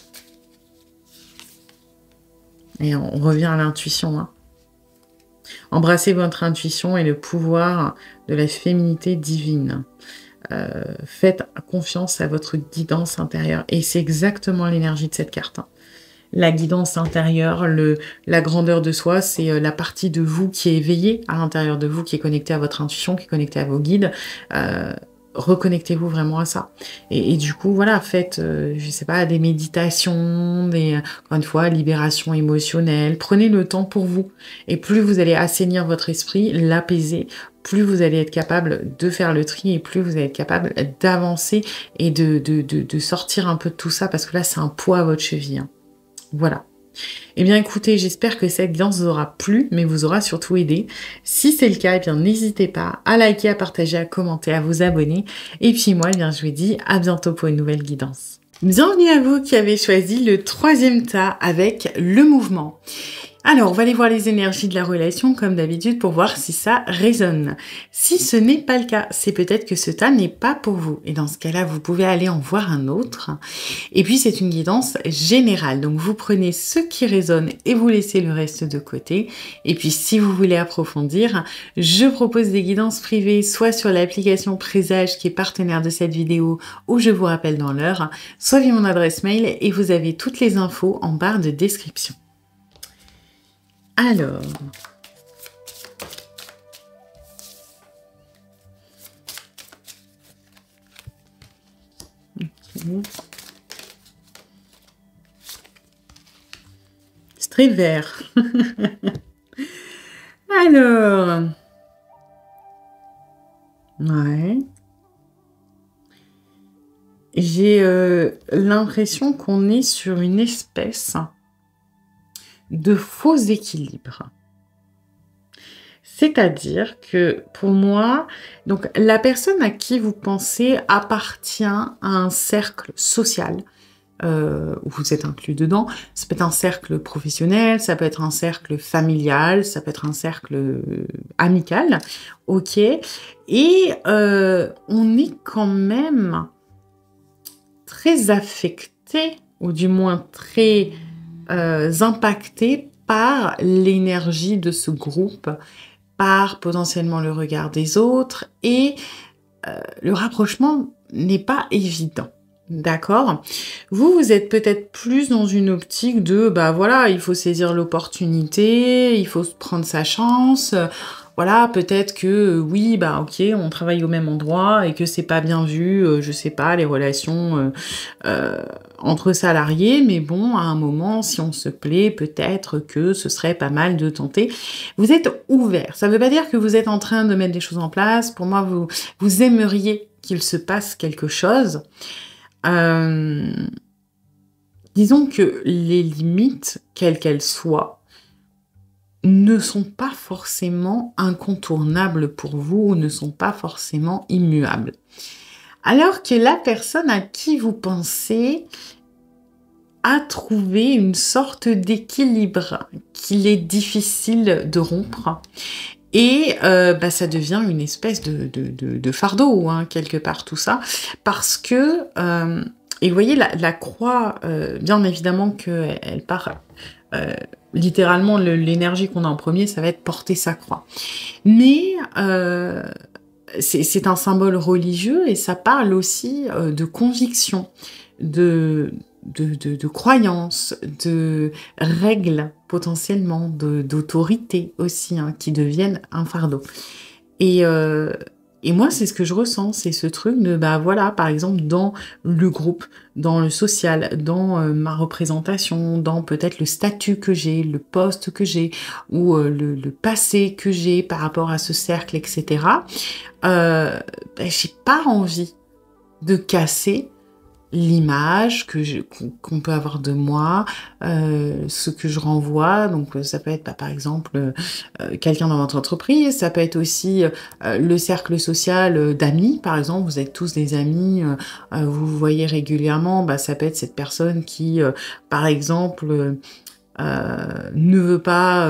Et on revient à l'intuition, hein. Embrassez votre intuition et le pouvoir de la féminité divine. Faites confiance à votre guidance intérieure. Et c'est exactement l'énergie de cette carte. Hein. La guidance intérieure, la grandeur de soi, c'est la partie de vous qui est éveillée à l'intérieur de vous, qui est connectée à votre intuition, qui est connectée à vos guides. Reconnectez-vous vraiment à ça. Et du coup, voilà, faites, je sais pas, des méditations, encore une fois, libération émotionnelle. Prenez le temps pour vous. Et plus vous allez assainir votre esprit, l'apaiser, plus vous allez être capable de faire le tri et plus vous allez être capable d'avancer et de sortir un peu de tout ça parce que là, c'est un poids à votre cheville. Hein. Voilà. Eh bien écoutez, j'espère que cette guidance vous aura plu, mais vous aura surtout aidé. Si c'est le cas, eh bien n'hésitez pas à liker, à partager, à commenter, à vous abonner. Et puis moi, eh bien, je vous dis à bientôt pour une nouvelle guidance. Bienvenue à vous qui avez choisi le 3e tas avec le mouvement. Alors, on va aller voir les énergies de la relation comme d'habitude pour voir si ça résonne. Si ce n'est pas le cas, c'est peut-être que ce tas n'est pas pour vous. Et dans ce cas-là, vous pouvez aller en voir un autre. Et puis, c'est une guidance générale. Donc, vous prenez ce qui résonne et vous laissez le reste de côté. Et puis, si vous voulez approfondir, je propose des guidances privées, soit sur l'application Présage qui est partenaire de cette vidéo, où je vous rappelle dans l'heure, soit via mon adresse mail et vous avez toutes les infos en barre de description. Alors, C'est très vert. Alors, ouais. J'ai l'impression qu'on est sur une espèce de faux équilibre. C'est-à-dire que pour moi, donc la personne à qui vous pensez appartient à un cercle social où vous êtes inclus dedans. Ça peut être un cercle professionnel, ça peut être un cercle familial, ça peut être un cercle amical, ok. Et on est quand même très affecté, ou du moins très impacté par l'énergie de ce groupe, par potentiellement le regard des autres, et le rapprochement n'est pas évident. D'accord? Vous, vous êtes peut-être plus dans une optique de, bah voilà, il faut saisir l'opportunité, il faut prendre sa chance. Voilà, peut-être que oui, bah ok, on travaille au même endroit et que c'est pas bien vu, je sais pas, les relations entre salariés, mais bon, à un moment, si on se plaît, peut-être que ce serait pas mal de tenter. Vous êtes ouvert. Ça veut pas dire que vous êtes en train de mettre des choses en place. Pour moi, vous aimeriez qu'il se passe quelque chose. Disons que les limites, quelles qu'elles soient, ne sont pas forcément incontournables pour vous ou ne sont pas forcément immuables. Alors que la personne à qui vous pensez a trouvé une sorte d'équilibre qu'il est difficile de rompre. Et bah, ça devient une espèce de fardeau, hein, quelque part, tout ça. Parce que, et vous voyez, la croix, bien évidemment qu'elle part, littéralement, l'énergie qu'on a en premier, ça va être porter sa croix. Mais c'est un symbole religieux et ça parle aussi de conviction, de croyances, de règles potentiellement, d'autorité aussi, hein, qui deviennent un fardeau. Et, et moi, c'est ce que je ressens, c'est ce truc de, bah voilà, par exemple, dans le groupe, dans le social, dans ma représentation, dans peut-être le statut que j'ai, le poste que j'ai, ou le passé que j'ai par rapport à ce cercle, etc. Bah, j'ai pas envie de casser l'image qu'on peut avoir de moi, ce que je renvoie. Donc, ça peut être, bah, par exemple, quelqu'un dans votre entreprise. Ça peut être aussi le cercle social d'amis, par exemple. Vous êtes tous des amis, vous vous voyez régulièrement. Bah, ça peut être cette personne qui, par exemple, ne veut pas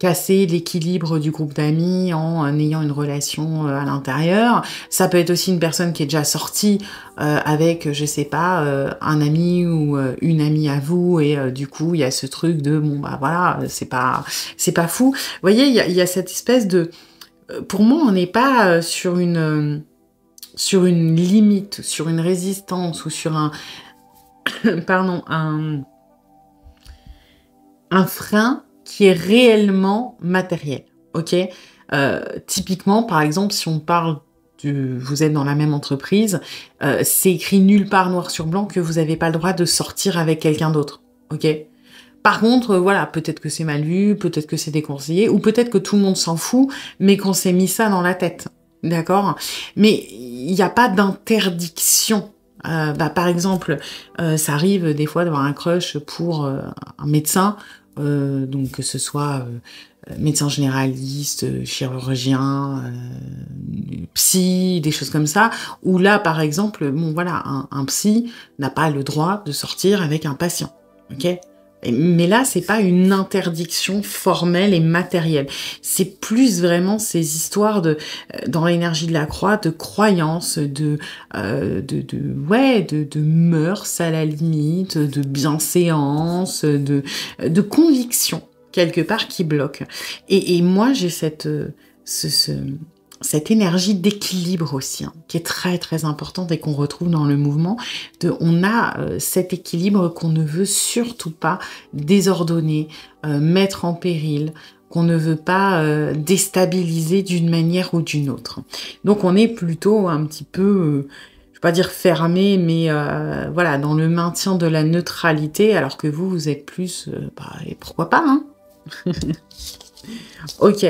casser l'équilibre du groupe d'amis en ayant une relation à l'intérieur. Ça peut être aussi une personne qui est déjà sortie avec, je sais pas, un ami ou une amie à vous, et du coup, il y a ce truc de, bon, bah voilà, c'est pas fou. Vous voyez, il y a cette espèce de... Pour moi, on n'est pas sur une limite, sur une résistance ou sur un... pardon, un frein qui est réellement matériel, ok? Typiquement, par exemple, si on parle vous êtes dans la même entreprise, c'est écrit nulle part noir sur blanc que vous n'avez pas le droit de sortir avec quelqu'un d'autre, ok? Par contre, voilà, peut-être que c'est mal vu, peut-être que c'est déconseillé, ou peut-être que tout le monde s'en fout, mais qu'on s'est mis ça dans la tête, d'accord? Mais il n'y a pas d'interdiction. Bah, par exemple, ça arrive des fois d'avoir un crush pour un médecin, donc que ce soit médecin généraliste, chirurgien, psy, des choses comme ça, où là, par exemple, bon voilà, un psy n'a pas le droit de sortir avec un patient, ok? Mais là, c'est pas une interdiction formelle et matérielle. C'est plus vraiment ces histoires de, dans l'énergie de la croix, de croyances, de mœurs à la limite, de bienséance, de conviction quelque part qui bloque. Et moi, j'ai cette énergie d'équilibre aussi, hein, qui est très très importante et qu'on retrouve dans le mouvement. On a cet équilibre qu'on ne veut surtout pas désordonner, mettre en péril, qu'on ne veut pas déstabiliser d'une manière ou d'une autre. Donc on est plutôt un petit peu, vais pas dire fermé, mais voilà, dans le maintien de la neutralité, alors que vous, vous êtes plus, bah, et pourquoi pas, hein? Ok.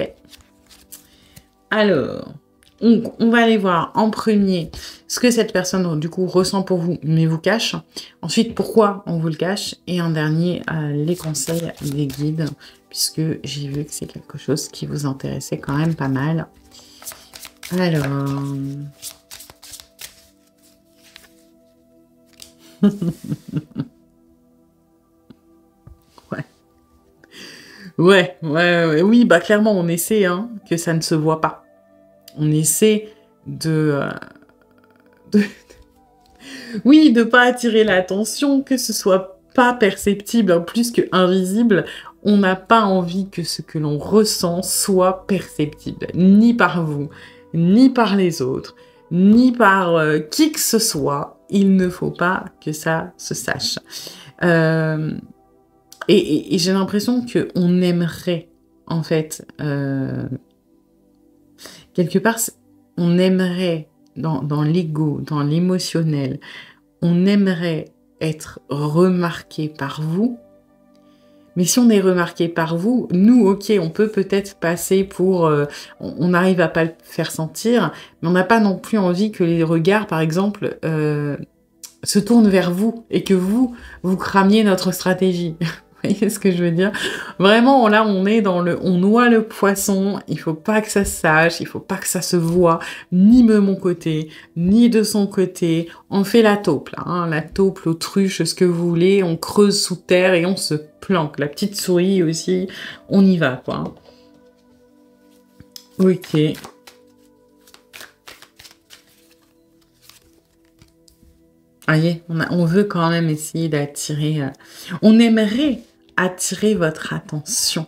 Alors, on va aller voir en premier ce que cette personne, du coup, ressent pour vous, mais vous cache. Ensuite, pourquoi on vous le cache. Et un dernier, les conseils des guides, puisque j'ai vu que c'est quelque chose qui vous intéressait quand même pas mal. Alors... ouais. Oui, bah clairement, on essaie hein, que ça ne se voit pas. On essaie de oui, de pas attirer l'attention, que ce soit pas perceptible, hein, plus que invisible. On n'a pas envie que ce que l'on ressent soit perceptible, ni par vous, ni par les autres, ni par qui que ce soit. Il ne faut pas que ça se sache. Et j'ai l'impression qu'on aimerait, en fait, quelque part, on aimerait, dans l'ego, dans l'émotionnel, on aimerait être remarqué par vous, mais si on est remarqué par vous, nous, ok, on peut peut-être passer pour... on n'arrive à pas le faire sentir, mais on n'a pas non plus envie que les regards, par exemple, se tournent vers vous et que vous cramiez notre stratégie. Vous voyez ce que je veux dire? Vraiment, là, on est dans le... On noie le poisson, il faut pas que ça se sache, il faut pas que ça se voit, ni de mon côté, ni de son côté. On fait la taupe, là, hein, la taupe, l'autruche, ce que vous voulez, on creuse sous terre et on se planque. La petite souris aussi, on y va, quoi. Ok. Voyez, on veut quand même essayer d'attirer... on aimerait attirer votre attention.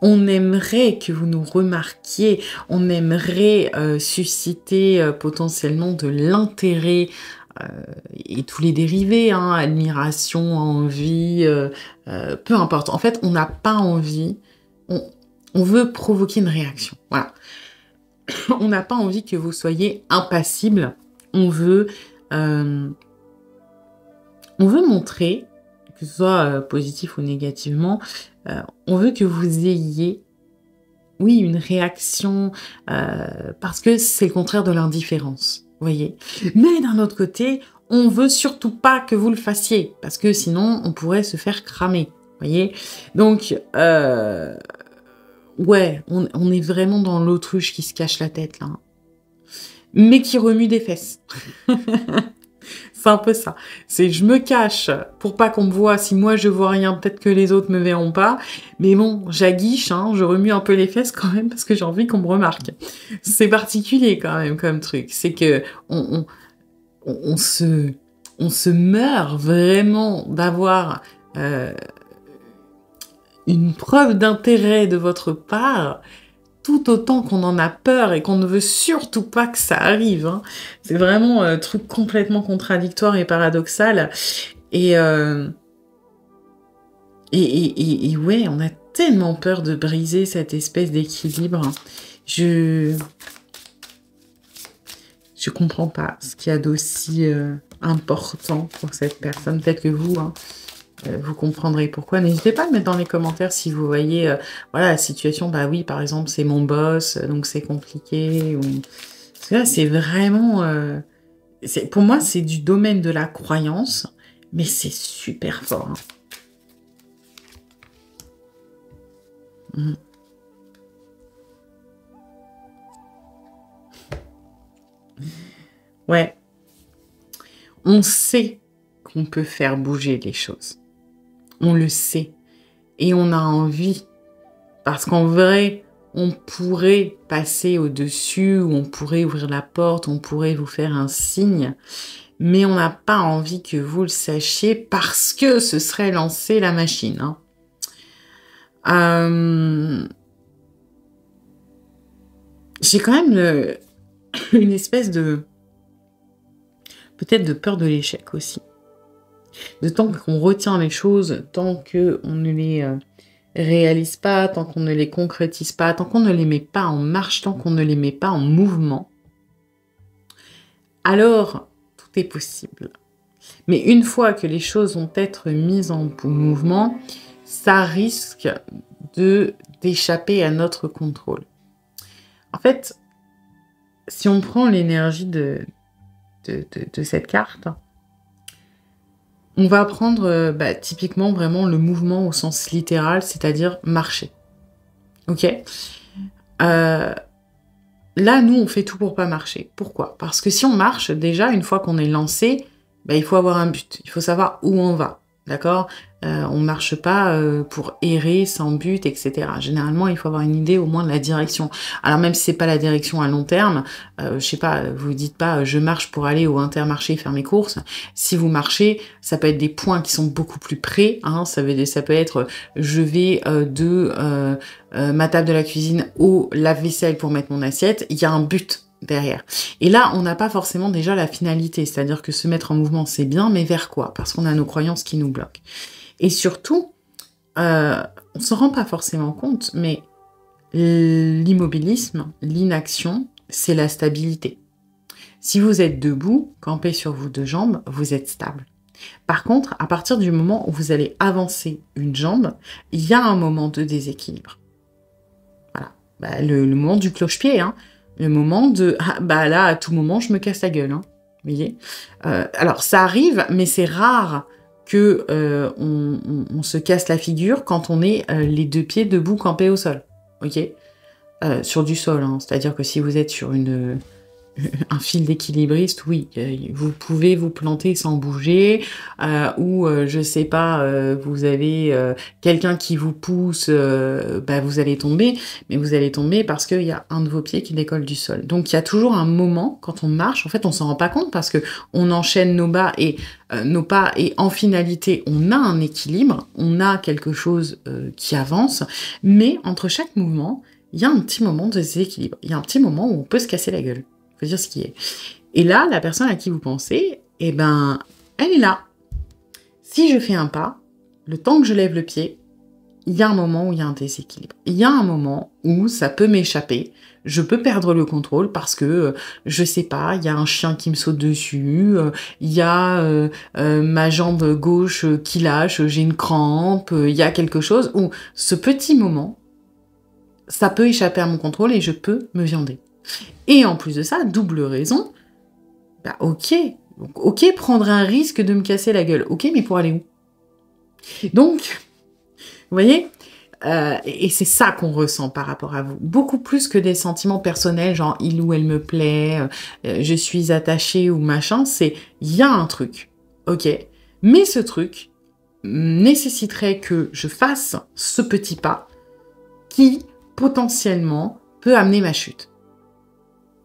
On aimerait que vous nous remarquiez. On aimerait susciter potentiellement de l'intérêt et tous les dérivés, hein, admiration, envie, peu importe. En fait, on n'a pas envie... On veut provoquer une réaction. Voilà. On n'a pas envie que vous soyez impassible. On veut montrer, que ce soit positif ou négativement, on veut que vous ayez, oui, une réaction, parce que c'est le contraire de l'indifférence, vous voyez. Mais d'un autre côté, on veut surtout pas que vous le fassiez, parce que sinon, on pourrait se faire cramer, vous voyez. Donc, ouais, on est vraiment dans l'autruche qui se cache la tête, là. Mais qui remue des fesses. C'est un peu ça. C'est je me cache pour pas qu'on me voit. Si moi je vois rien, peut-être que les autres me verront pas. Mais bon, j'aguiche, hein, je remue un peu les fesses quand même parce que j'ai envie qu'on me remarque. C'est particulier quand même comme truc. C'est que on se meurt vraiment d'avoir une preuve d'intérêt de votre part, tout autant qu'on en a peur et qu'on ne veut surtout pas que ça arrive. Hein. C'est vraiment un truc complètement contradictoire et paradoxal. Et ouais, on a tellement peur de briser cette espèce d'équilibre. Je comprends pas ce qu'il y a d'aussi important pour cette personne. Peut-être que vous... Hein, vous comprendrez pourquoi. N'hésitez pas à le mettre dans les commentaires si vous voyez voilà, la situation. Bah oui, par exemple, c'est mon boss, donc c'est compliqué. Ou... Parce que là, c'est vraiment... pour moi, c'est du domaine de la croyance, mais c'est super fort. Hein. Ouais. On sait qu'on peut faire bouger les choses. On le sait. Et on a envie. Parce qu'en vrai, on pourrait passer au-dessus, ou on pourrait ouvrir la porte, on pourrait vous faire un signe. Mais on n'a pas envie que vous le sachiez parce que ce serait lancer la machine. Hein. J'ai quand même une espèce de... peut-être de peur de l'échec aussi. De tant qu'on retient les choses, tant qu'on ne les réalise pas, tant qu'on ne les concrétise pas, tant qu'on ne les met pas en marche, tant qu'on ne les met pas en mouvement, alors, tout est possible. Mais une fois que les choses vont être mises en mouvement, ça risque d'échapper à notre contrôle. En fait, si on prend l'énergie de cette carte, on va prendre typiquement vraiment le mouvement au sens littéral, c'est-à-dire marcher. Ok ? Là, nous, on fait tout pour pas marcher. Pourquoi ? Parce que si on marche, déjà, une fois qu'on est lancé, il faut avoir un but. Il faut savoir où on va. D'accord ? On marche pas pour errer sans but, etc. Généralement, il faut avoir une idée au moins de la direction. Alors même si c'est pas la direction à long terme, je sais pas, vous dites pas je marche pour aller au Intermarché faire mes courses. Si vous marchez, ça peut être des points qui sont beaucoup plus près. Hein, ça peut être je vais de ma table de la cuisine au lave-vaisselle pour mettre mon assiette. Il y a un but derrière. Et là, on n'a pas forcément déjà la finalité, c'est-à-dire que se mettre en mouvement, c'est bien, mais vers quoi ? Parce qu'on a nos croyances qui nous bloquent. Et surtout, on ne s'en rend pas forcément compte, mais l'immobilisme, l'inaction, c'est la stabilité. Si vous êtes debout, campé sur vos deux jambes, vous êtes stable. Par contre, à partir du moment où vous allez avancer une jambe, il y a un moment de déséquilibre. Voilà. Le moment du cloche-pied, hein. Le moment de là, à tout moment, je me casse la gueule. Hein. Vous voyez ? Alors, ça arrive, mais c'est rare que on se casse la figure quand on est les deux pieds debout campés au sol. Ok ? Sur du sol, hein. C'est-à-dire que si vous êtes sur un fil d'équilibriste, oui, vous pouvez vous planter sans bouger, ou je sais pas, vous avez quelqu'un qui vous pousse, vous allez tomber, mais vous allez tomber parce qu'il y a un de vos pieds qui décolle du sol. Donc il y a toujours un moment quand on marche, en fait on s'en rend pas compte parce que on enchaîne nos pas et en finalité on a un équilibre, on a quelque chose qui avance, mais entre chaque mouvement, il y a un petit moment de déséquilibre, il y a un petit moment où on peut se casser la gueule. Faut dire ce qui est. Et là, la personne à qui vous pensez, elle est là. Si je fais un pas, le temps que je lève le pied, il y a un moment où il y a un déséquilibre. Il y a un moment où ça peut m'échapper, je peux perdre le contrôle parce que, je sais pas, il y a un chien qui me saute dessus, il y a ma jambe gauche qui lâche, j'ai une crampe, il y a quelque chose où ce petit moment, ça peut échapper à mon contrôle et je peux me viander. Et en plus de ça, double raison, ok, prendre un risque de me casser la gueule, ok, mais pour aller où ? Donc, vous voyez, et c'est ça qu'on ressent par rapport à vous, beaucoup plus que des sentiments personnels, genre il ou elle me plaît, je suis attachée ou machin, il y a un truc, ok, mais ce truc nécessiterait que je fasse ce petit pas qui, potentiellement, peut amener ma chute.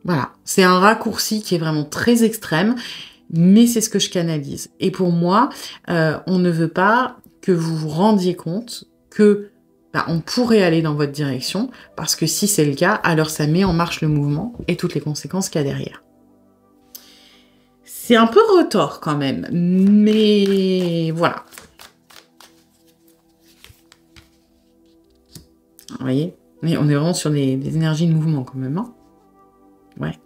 Voilà, c'est un raccourci qui est vraiment très extrême, mais c'est ce que je canalise. Et pour moi, on ne veut pas que vous vous rendiez compte que on pourrait aller dans votre direction, parce que si c'est le cas, alors ça met en marche le mouvement et toutes les conséquences qu'il y a derrière. C'est un peu retors quand même, mais voilà. Vous voyez ? Mais on est vraiment sur des énergies de mouvement quand même, hein. Ouais.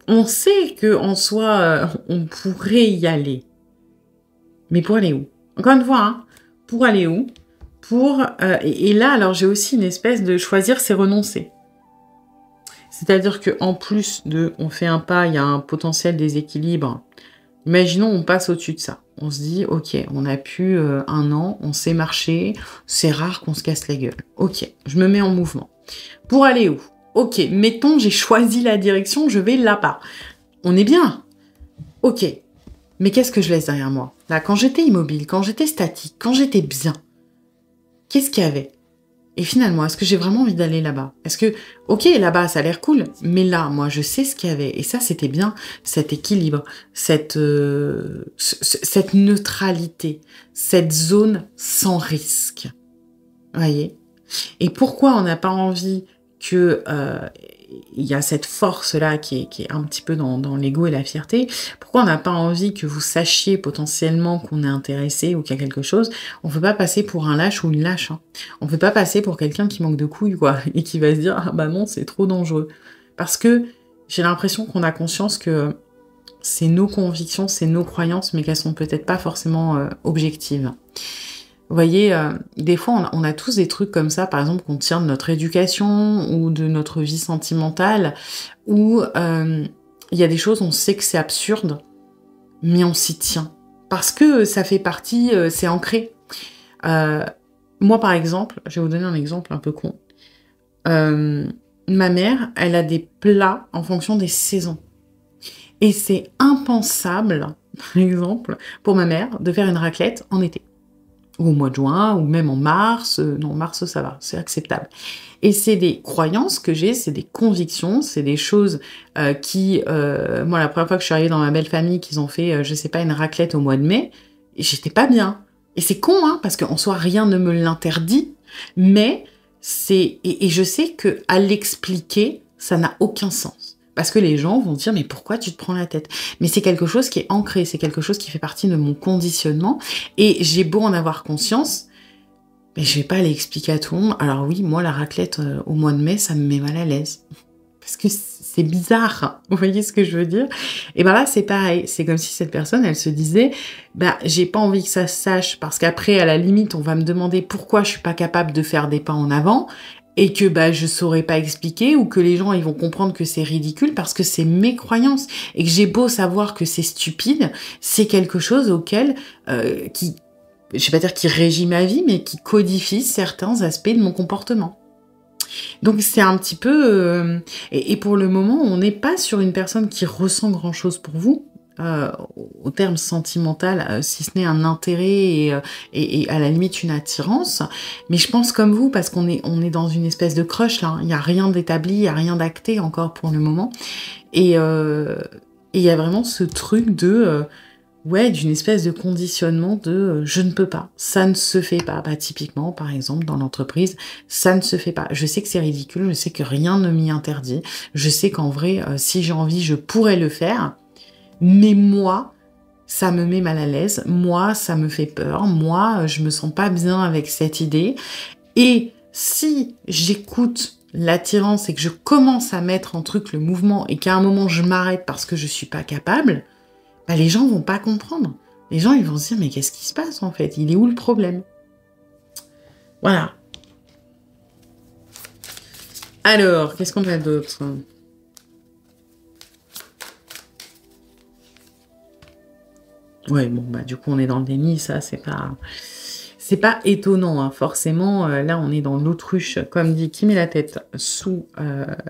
On sait qu'en soi, on pourrait y aller. Mais pour aller où ? Encore une fois, hein, pour aller où ? Et là, alors j'ai aussi une espèce de choisir, c'est renoncer. C'est-à-dire qu'en plus de on fait un pas, il y a un potentiel déséquilibre. Imaginons, on passe au-dessus de ça. On se dit, ok, on a pu 1 an, on sait marcher, c'est rare qu'on se casse la gueule. Ok, je me mets en mouvement. Pour aller où ? Ok, mettons, j'ai choisi la direction, je vais là-bas. On est bien. Ok, mais qu'est-ce que je laisse derrière moi ? Là, quand j'étais immobile, quand j'étais statique, quand j'étais bien, qu'est-ce qu'il y avait ? Et finalement, est-ce que j'ai vraiment envie d'aller là-bas ? Est-ce que, ok, là-bas, ça a l'air cool, mais là, moi, je sais ce qu'il y avait. Et ça, c'était bien, cet équilibre, cette neutralité, cette zone sans risque. Vous voyez ? Et pourquoi on n'a pas envie que il y a cette force-là qui est un petit peu dans l'ego et la fierté. Pourquoi on n'a pas envie que vous sachiez potentiellement qu'on est intéressé ou qu'il y a quelque chose ? On ne veut pas passer pour un lâche ou une lâche. Hein. On ne veut pas passer pour quelqu'un qui manque de couilles, quoi, et qui va se dire « Ah bah non, c'est trop dangereux ». Parce que j'ai l'impression qu'on a conscience que c'est nos convictions, c'est nos croyances, mais qu'elles sont peut-être pas forcément objectives. Vous voyez, des fois, on a tous des trucs comme ça, par exemple, qu'on tient de notre éducation ou de notre vie sentimentale, où il y a des choses, on sait que c'est absurde, mais on s'y tient. Parce que ça fait partie, c'est ancré. Moi, par exemple, je vais vous donner un exemple un peu con. Ma mère, elle a des plats en fonction des saisons. Et c'est impensable, par exemple, pour ma mère, de faire une raclette en été. Ou au mois de juin, ou même en mars. Non, mars, ça va, c'est acceptable. Et c'est des croyances que j'ai, c'est des convictions, c'est des choses moi, la première fois que je suis arrivée dans ma belle famille, qu'ils ont fait, je sais pas, une raclette au mois de mai, j'étais pas bien. Et c'est con, hein, parce qu'en soi, rien ne me l'interdit, mais et je sais que à l'expliquer, ça n'a aucun sens. Parce que les gens vont dire, mais pourquoi tu te prends la tête? Mais c'est quelque chose qui est ancré, c'est quelque chose qui fait partie de mon conditionnement, et j'ai beau en avoir conscience, mais je vais pas aller expliquer à tout le monde. Alors oui, moi, la raclette au mois de mai, ça me met mal à l'aise. Parce que c'est bizarre, vous voyez ce que je veux dire? Et ben là, c'est pareil. C'est comme si cette personne, elle se disait, bah, j'ai pas envie que ça se sache, parce qu'après, à la limite, on va me demander pourquoi je suis pas capable de faire des pas en avant, et que bah, je saurais pas expliquer, ou que les gens, ils vont comprendre que c'est ridicule, parce que c'est mes croyances. Et que j'ai beau savoir que c'est stupide, c'est quelque chose auquel, je vais pas dire qui régit ma vie, mais qui codifie certains aspects de mon comportement. Donc c'est un petit peu... et pour le moment, on n'est pas sur une personne qui ressent grand-chose pour vous, au terme sentimental, si ce n'est un intérêt et à la limite une attirance. Mais je pense comme vous, parce on est dans une espèce de crush, là. Il n'y a rien d'établi, il n'y a rien d'acté encore pour le moment. Et il y a vraiment ce truc de... ouais, d'une espèce de conditionnement de je ne peux pas, ça ne se fait pas. Bah, typiquement, par exemple, dans l'entreprise, ça ne se fait pas. Je sais que c'est ridicule, je sais que rien ne m'y interdit, je sais qu'en vrai, si j'ai envie, je pourrais le faire, mais moi, ça me met mal à l'aise, moi, ça me fait peur, moi, je me sens pas bien avec cette idée. Et si j'écoute l'attirance et que je commence à mettre en truc le mouvement et qu'à un moment je m'arrête parce que je suis pas capable, bah, les gens vont pas comprendre. Les gens, ils vont se dire, mais qu'est-ce qui se passe, en fait? Il est où le problème? Voilà. Alors, qu'est-ce qu'on a d'autre? Ouais, bon, bah, du coup, on est dans le déni, ça, c'est pas étonnant, hein. Forcément, là, on est dans l'autruche, comme dit, qui met la tête sous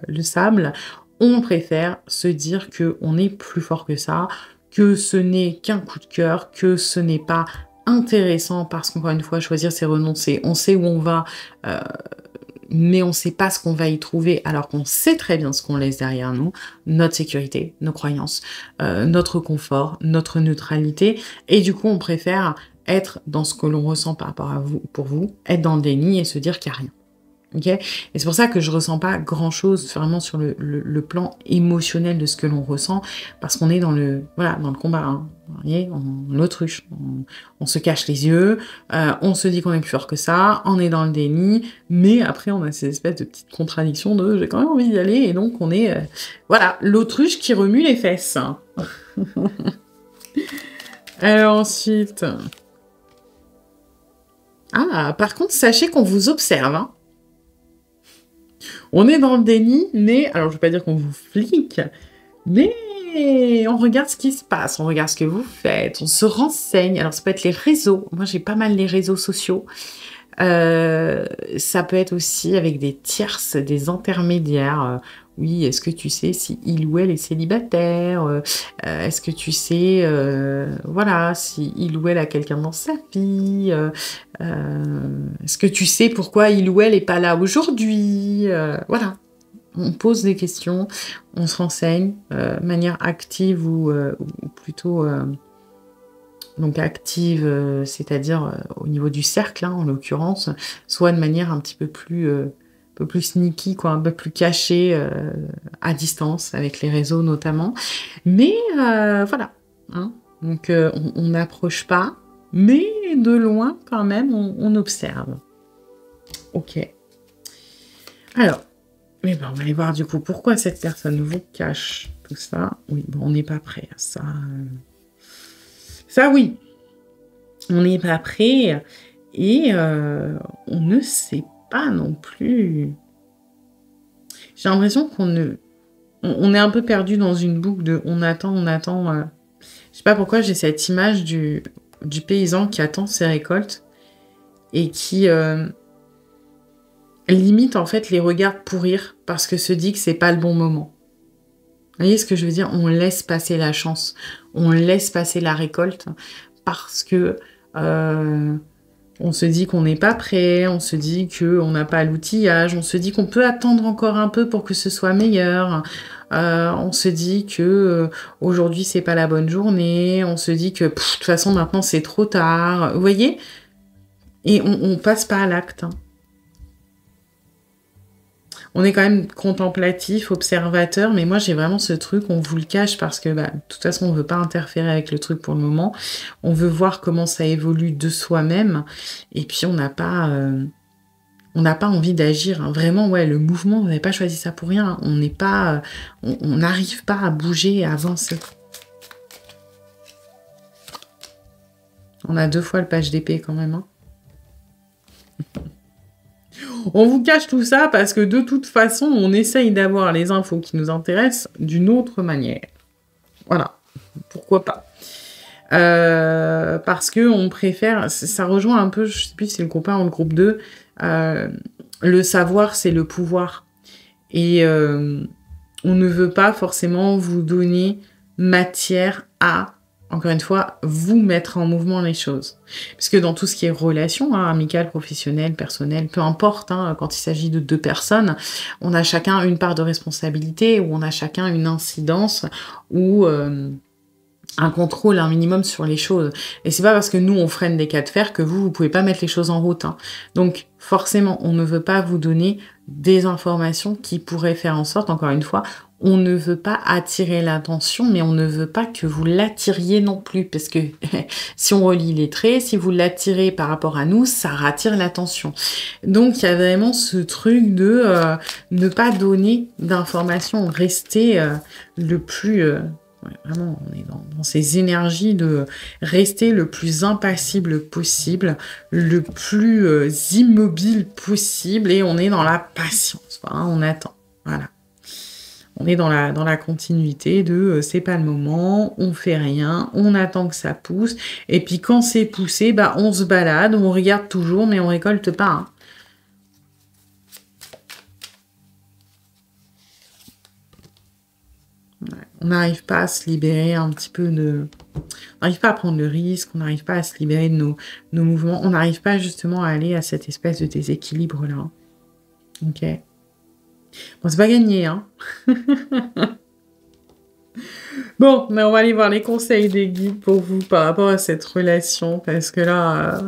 le sable. On préfère se dire que on est plus fort que ça, que ce n'est qu'un coup de cœur, que ce n'est pas intéressant, parce qu'encore une fois, choisir, c'est renoncer. On sait où on va, mais on ne sait pas ce qu'on va y trouver, alors qu'on sait très bien ce qu'on laisse derrière nous, notre sécurité, nos croyances, notre confort, notre neutralité, et du coup, on préfère être dans ce que l'on ressent par rapport à vous, pour vous, être dans le déni et se dire qu'il n'y a rien. Ok. Et c'est pour ça que je ressens pas grand-chose vraiment sur le plan émotionnel de ce que l'on ressent, parce qu'on est dans le combat, hein. Vous voyez, l'autruche, on se cache les yeux, on se dit qu'on est plus fort que ça, on est dans le déni, mais après on a ces espèces de petites contradictions de j'ai quand même envie d'y aller, et donc on est l'autruche qui remue les fesses. Alors ensuite, par contre, sachez qu'on vous observe, hein. On est dans le déni, mais, alors je ne veux pas dire qu'on vous flique, mais on regarde ce qui se passe, on regarde ce que vous faites, on se renseigne. Alors ça peut être les réseaux, moi j'ai pas mal les réseaux sociaux. Ça peut être aussi avec des tierces, des intermédiaires. Oui, est-ce que tu sais si il ou elle est célibataire? Est-ce que tu sais, si il ou elle a quelqu'un dans sa vie? Est-ce que tu sais pourquoi il ou elle n'est pas là aujourd'hui? Voilà. On pose des questions, on se renseigne, manière active ou plutôt... donc active, c'est-à-dire au niveau du cercle, hein, en l'occurrence, soit de manière un petit peu plus sneaky, quoi, un peu plus cachée, à distance, avec les réseaux notamment. Mais voilà, hein. Donc on n'approche pas, mais de loin quand même, on observe. Ok. Alors, Mais bon, on va aller voir du coup pourquoi cette personne vous cache tout ça. Oui, bon, on n'est pas prêt à ça. Ça, oui, on n'est pas prêt et on ne sait pas non plus. J'ai l'impression on est un peu perdu dans une boucle de on attend, on attend. Je sais pas pourquoi j'ai cette image du paysan qui attend ses récoltes et qui limite en fait les regarde pourrir parce que se dit que c'est pas le bon moment. Vous voyez ce que je veux dire? On laisse passer la chance, on laisse passer la récolte parce que on se dit qu'on n'est pas prêt, on se dit qu'on n'a pas l'outillage, on se dit qu'on peut attendre encore un peu pour que ce soit meilleur. On se dit que aujourd'hui c'est pas la bonne journée, on se dit que de toute façon maintenant c'est trop tard. Vous voyez? Et on passe pas à l'acte. Hein. On est quand même contemplatif, observateur, mais moi j'ai vraiment ce truc, on vous le cache parce que de toute façon on veut pas interférer avec le truc pour le moment. On veut voir comment ça évolue de soi-même, et puis on n'a pas envie d'agir. Hein. Vraiment, ouais, le mouvement, vous n'avez pas choisi ça pour rien. On n'est pas, on n'arrive pas à bouger et à avancer. On a 2 fois le page d'épée quand même. Hein. On vous cache tout ça parce que de toute façon, on essaye d'avoir les infos qui nous intéressent d'une autre manière. Voilà, pourquoi pas. Parce que on préfère, ça rejoint un peu, je sais plus si c'est le groupe 1 ou le groupe 2, le savoir c'est le pouvoir. Et on ne veut pas forcément vous donner matière à, encore une fois, vous mettre en mouvement les choses. Parce que dans tout ce qui est relation, amicale, professionnelle, personnelle, peu importe, quand il s'agit de 2 personnes, on a chacun une part de responsabilité, ou on a chacun une incidence, ou un contrôle, un minimum sur les choses. Et c'est pas parce que nous, on freine des cas de fer que vous pouvez pas mettre les choses en route. Hein. Donc, forcément, on ne veut pas vous donner des informations qui pourraient faire en sorte, encore une fois, on ne veut pas attirer l'attention, mais on ne veut pas que vous l'attiriez non plus, parce que si on relie les traits, si vous l'attirez par rapport à nous, ça rattire l'attention. Donc, il y a vraiment ce truc de ne pas donner d'informations, rester le plus... Ouais, vraiment, on est dans ces énergies de rester le plus impassible possible, le plus immobile possible, et on est dans la patience. Hein, on attend. Voilà. On est dans la continuité de c'est pas le moment, on fait rien, on attend que ça pousse, et puis quand c'est poussé, on se balade, on regarde toujours, mais on récolte pas. Hein. On n'arrive pas à se libérer un petit peu de... On n'arrive pas à prendre le risque, on n'arrive pas à se libérer de nos mouvements, on n'arrive pas justement à aller à cette espèce de déséquilibre-là. Ok. Bon, c'est pas gagné, hein. Bon, mais on va aller voir les conseils des guides pour vous par rapport à cette relation, parce que là...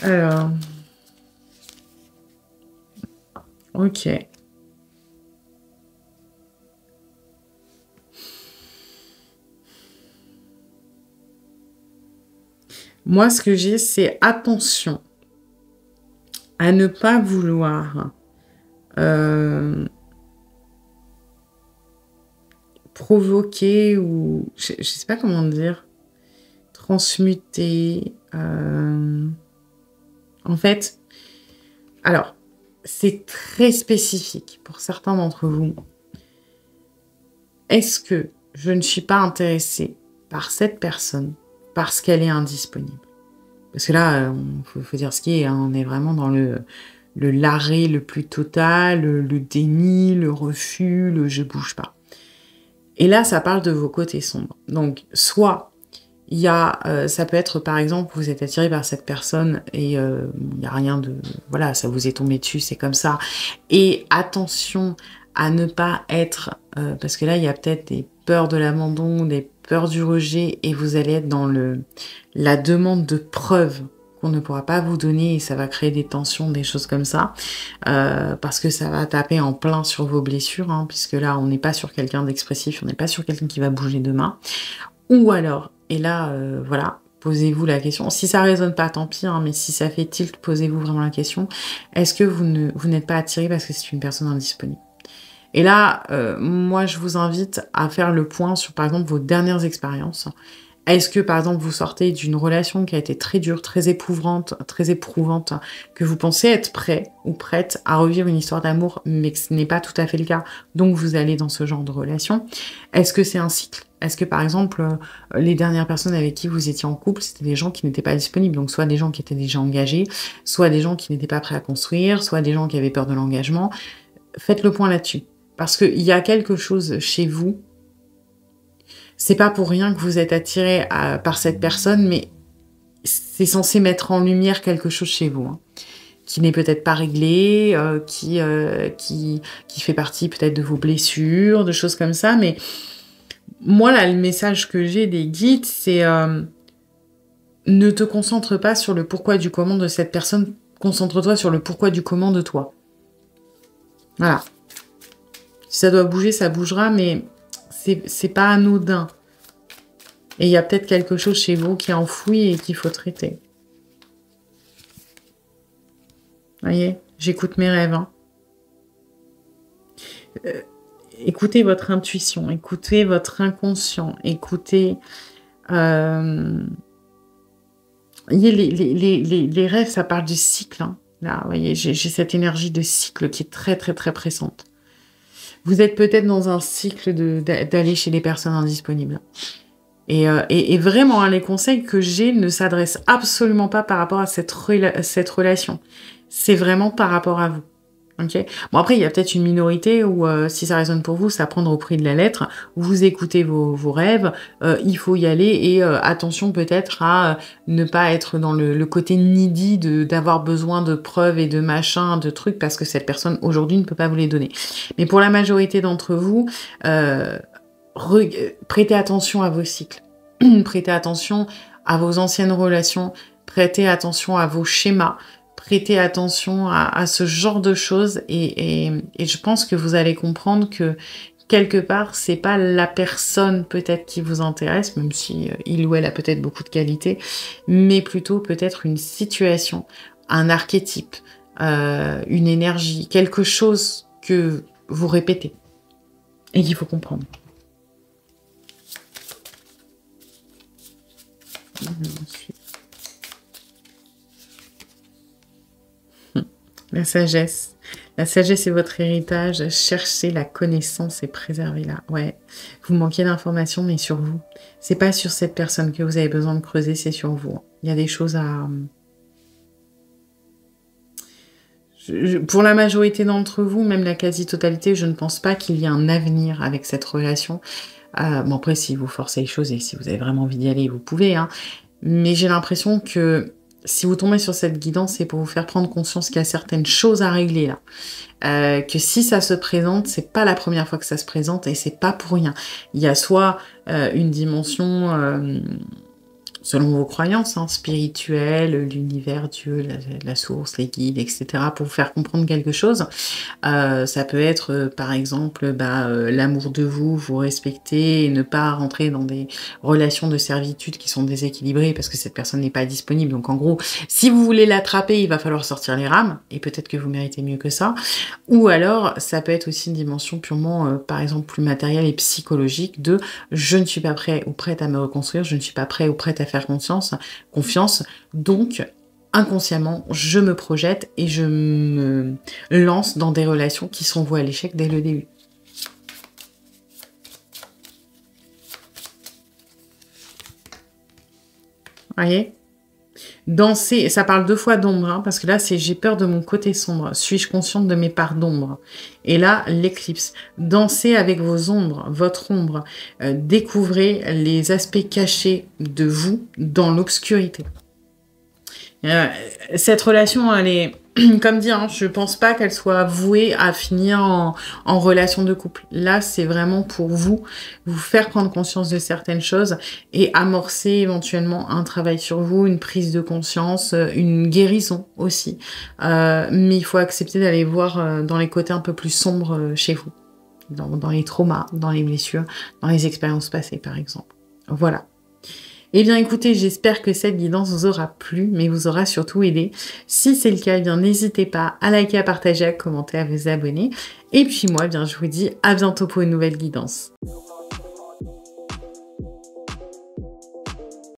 Alors... Ok. Moi, ce que j'ai, c'est attention à ne pas vouloir provoquer ou... Je ne sais pas comment dire. Transmuter. En fait, alors, c'est très spécifique pour certains d'entre vous. Est-ce que je ne suis pas intéressée par cette personne parce qu'elle est indisponible? Parce que là, faut dire ce qui est, on est vraiment dans le l'arrêt le plus total, le déni, le refus, le je bouge pas. Et là, ça parle de vos côtés sombres. Donc, soit il y a, ça peut être par exemple, vous êtes attiré par cette personne et il n'y a rien de, voilà, ça vous est tombé dessus, c'est comme ça. Et attention à ne pas être, parce que là, il y a peut-être des peurs de l'abandon, des peurs du rejet, et vous allez être dans la demande de preuves qu'on ne pourra pas vous donner, et ça va créer des tensions, des choses comme ça, parce que ça va taper en plein sur vos blessures, hein, puisque là, on n'est pas sur quelqu'un d'expressif, on n'est pas sur quelqu'un qui va bouger demain. Ou alors, et là, voilà, posez-vous la question. Si ça résonne pas, tant pis, hein, mais si ça fait tilt, posez-vous vraiment la question. Est-ce que vous n'êtes pas attiré parce que c'est une personne indisponible? Et là, moi, je vous invite à faire le point sur, par exemple, vos dernières expériences. Est-ce que, par exemple, vous sortez d'une relation qui a été très dure, très éprouvante, que vous pensez être prêt ou prête à revivre une histoire d'amour, mais que ce n'est pas tout à fait le cas, donc vous allez dans ce genre de relation? Est-ce que c'est un cycle? Est-ce que, par exemple, les dernières personnes avec qui vous étiez en couple, c'était des gens qui n'étaient pas disponibles, donc soit des gens qui étaient déjà engagés, soit des gens qui n'étaient pas prêts à construire, soit des gens qui avaient peur de l'engagement? Faites le point là-dessus. Parce qu'il y a quelque chose chez vous. C'est pas pour rien que vous êtes attiré par cette personne, mais c'est censé mettre en lumière quelque chose chez vous, hein, qui n'est peut-être pas réglé, qui fait partie peut-être de vos blessures, de choses comme ça. Mais moi, là, le message que j'ai des guides, c'est ne te concentre pas sur le pourquoi du comment de cette personne, concentre-toi sur le pourquoi du comment de toi. Voilà. Si ça doit bouger, ça bougera, mais c'est pas anodin. Et il y a peut-être quelque chose chez vous qui est enfoui et qu'il faut traiter. Voyez, j'écoute mes rêves. Hein. Écoutez votre intuition, écoutez votre inconscient, écoutez... les rêves, ça parle du cycle. Hein. Là, vous voyez, j'ai cette énergie de cycle qui est très, très, très pressante. Vous êtes peut-être dans un cycle d'aller chez les personnes indisponibles. Et vraiment, hein, les conseils que j'ai ne s'adressent absolument pas par rapport à cette relation. C'est vraiment par rapport à vous. Okay. Bon, après, il y a peut-être une minorité où, si ça résonne pour vous, c'est à prendre au prix de la lettre. Vous écoutez vos rêves, il faut y aller et attention peut-être à ne pas être dans le côté needy d'avoir besoin de preuves et de machins, de trucs, parce que cette personne, aujourd'hui, ne peut pas vous les donner. Mais pour la majorité d'entre vous, prêtez attention à vos cycles. Prêtez attention à vos anciennes relations. Prêtez attention à vos schémas. Prêtez attention à ce genre de choses et je pense que vous allez comprendre que quelque part, c'est pas la personne peut-être qui vous intéresse, même si il ou elle a peut-être beaucoup de qualités, mais plutôt peut-être une situation, un archétype, une énergie, quelque chose que vous répétez et qu'il faut comprendre. La sagesse. La sagesse est votre héritage. Cherchez la connaissance et préservez-la. Ouais, vous manquez d'informations, mais sur vous. C'est pas sur cette personne que vous avez besoin de creuser, c'est sur vous. Il y a des choses à... Pour la majorité d'entre vous, même la quasi-totalité, je ne pense pas qu'il y ait un avenir avec cette relation. Bon, après, si vous forcez les choses et si vous avez vraiment envie d'y aller, vous pouvez. Hein. Mais j'ai l'impression que si vous tombez sur cette guidance, c'est pour vous faire prendre conscience qu'il y a certaines choses à régler là. Que si ça se présente, c'est pas la première fois que ça se présente et c'est pas pour rien. Il y a soit une dimension, selon vos croyances, hein, spirituelles, l'univers, Dieu, la source, les guides, etc., pour vous faire comprendre quelque chose. Ça peut être, par exemple, l'amour de vous, vous respecter et ne pas rentrer dans des relations de servitude qui sont déséquilibrées parce que cette personne n'est pas disponible. Donc en gros, si vous voulez l'attraper, il va falloir sortir les rames et peut-être que vous méritez mieux que ça. Ou alors, ça peut être aussi une dimension purement, par exemple, plus matérielle et psychologique de « je ne suis pas prêt ou prête à me reconstruire, je ne suis pas prêt ou prête à faire confiance, donc inconsciemment, je me projette et je me lance dans des relations qui sont vouées à l'échec dès le début. » Voyez ? Danser, ça parle 2 fois d'ombre, hein, parce que là, c'est j'ai peur de mon côté sombre. Suis-je consciente de mes parts d'ombre? Et là, l'éclipse. Dansez avec vos ombres, votre ombre. Découvrez les aspects cachés de vous dans l'obscurité. Cette relation, elle est, comme dit, hein, je pense pas qu'elle soit vouée à finir en relation de couple. Là, c'est vraiment pour vous faire prendre conscience de certaines choses et amorcer éventuellement un travail sur vous, une prise de conscience, une guérison aussi. Mais il faut accepter d'aller voir dans les côtés un peu plus sombres chez vous, dans les traumas, dans les blessures, dans les expériences passées, par exemple. Voilà. Eh bien écoutez, j'espère que cette guidance vous aura plu, mais vous aura surtout aidé. Si c'est le cas, eh bien n'hésitez pas à liker, à partager, à commenter, à vous abonner. Et puis moi, eh bien je vous dis à bientôt pour une nouvelle guidance.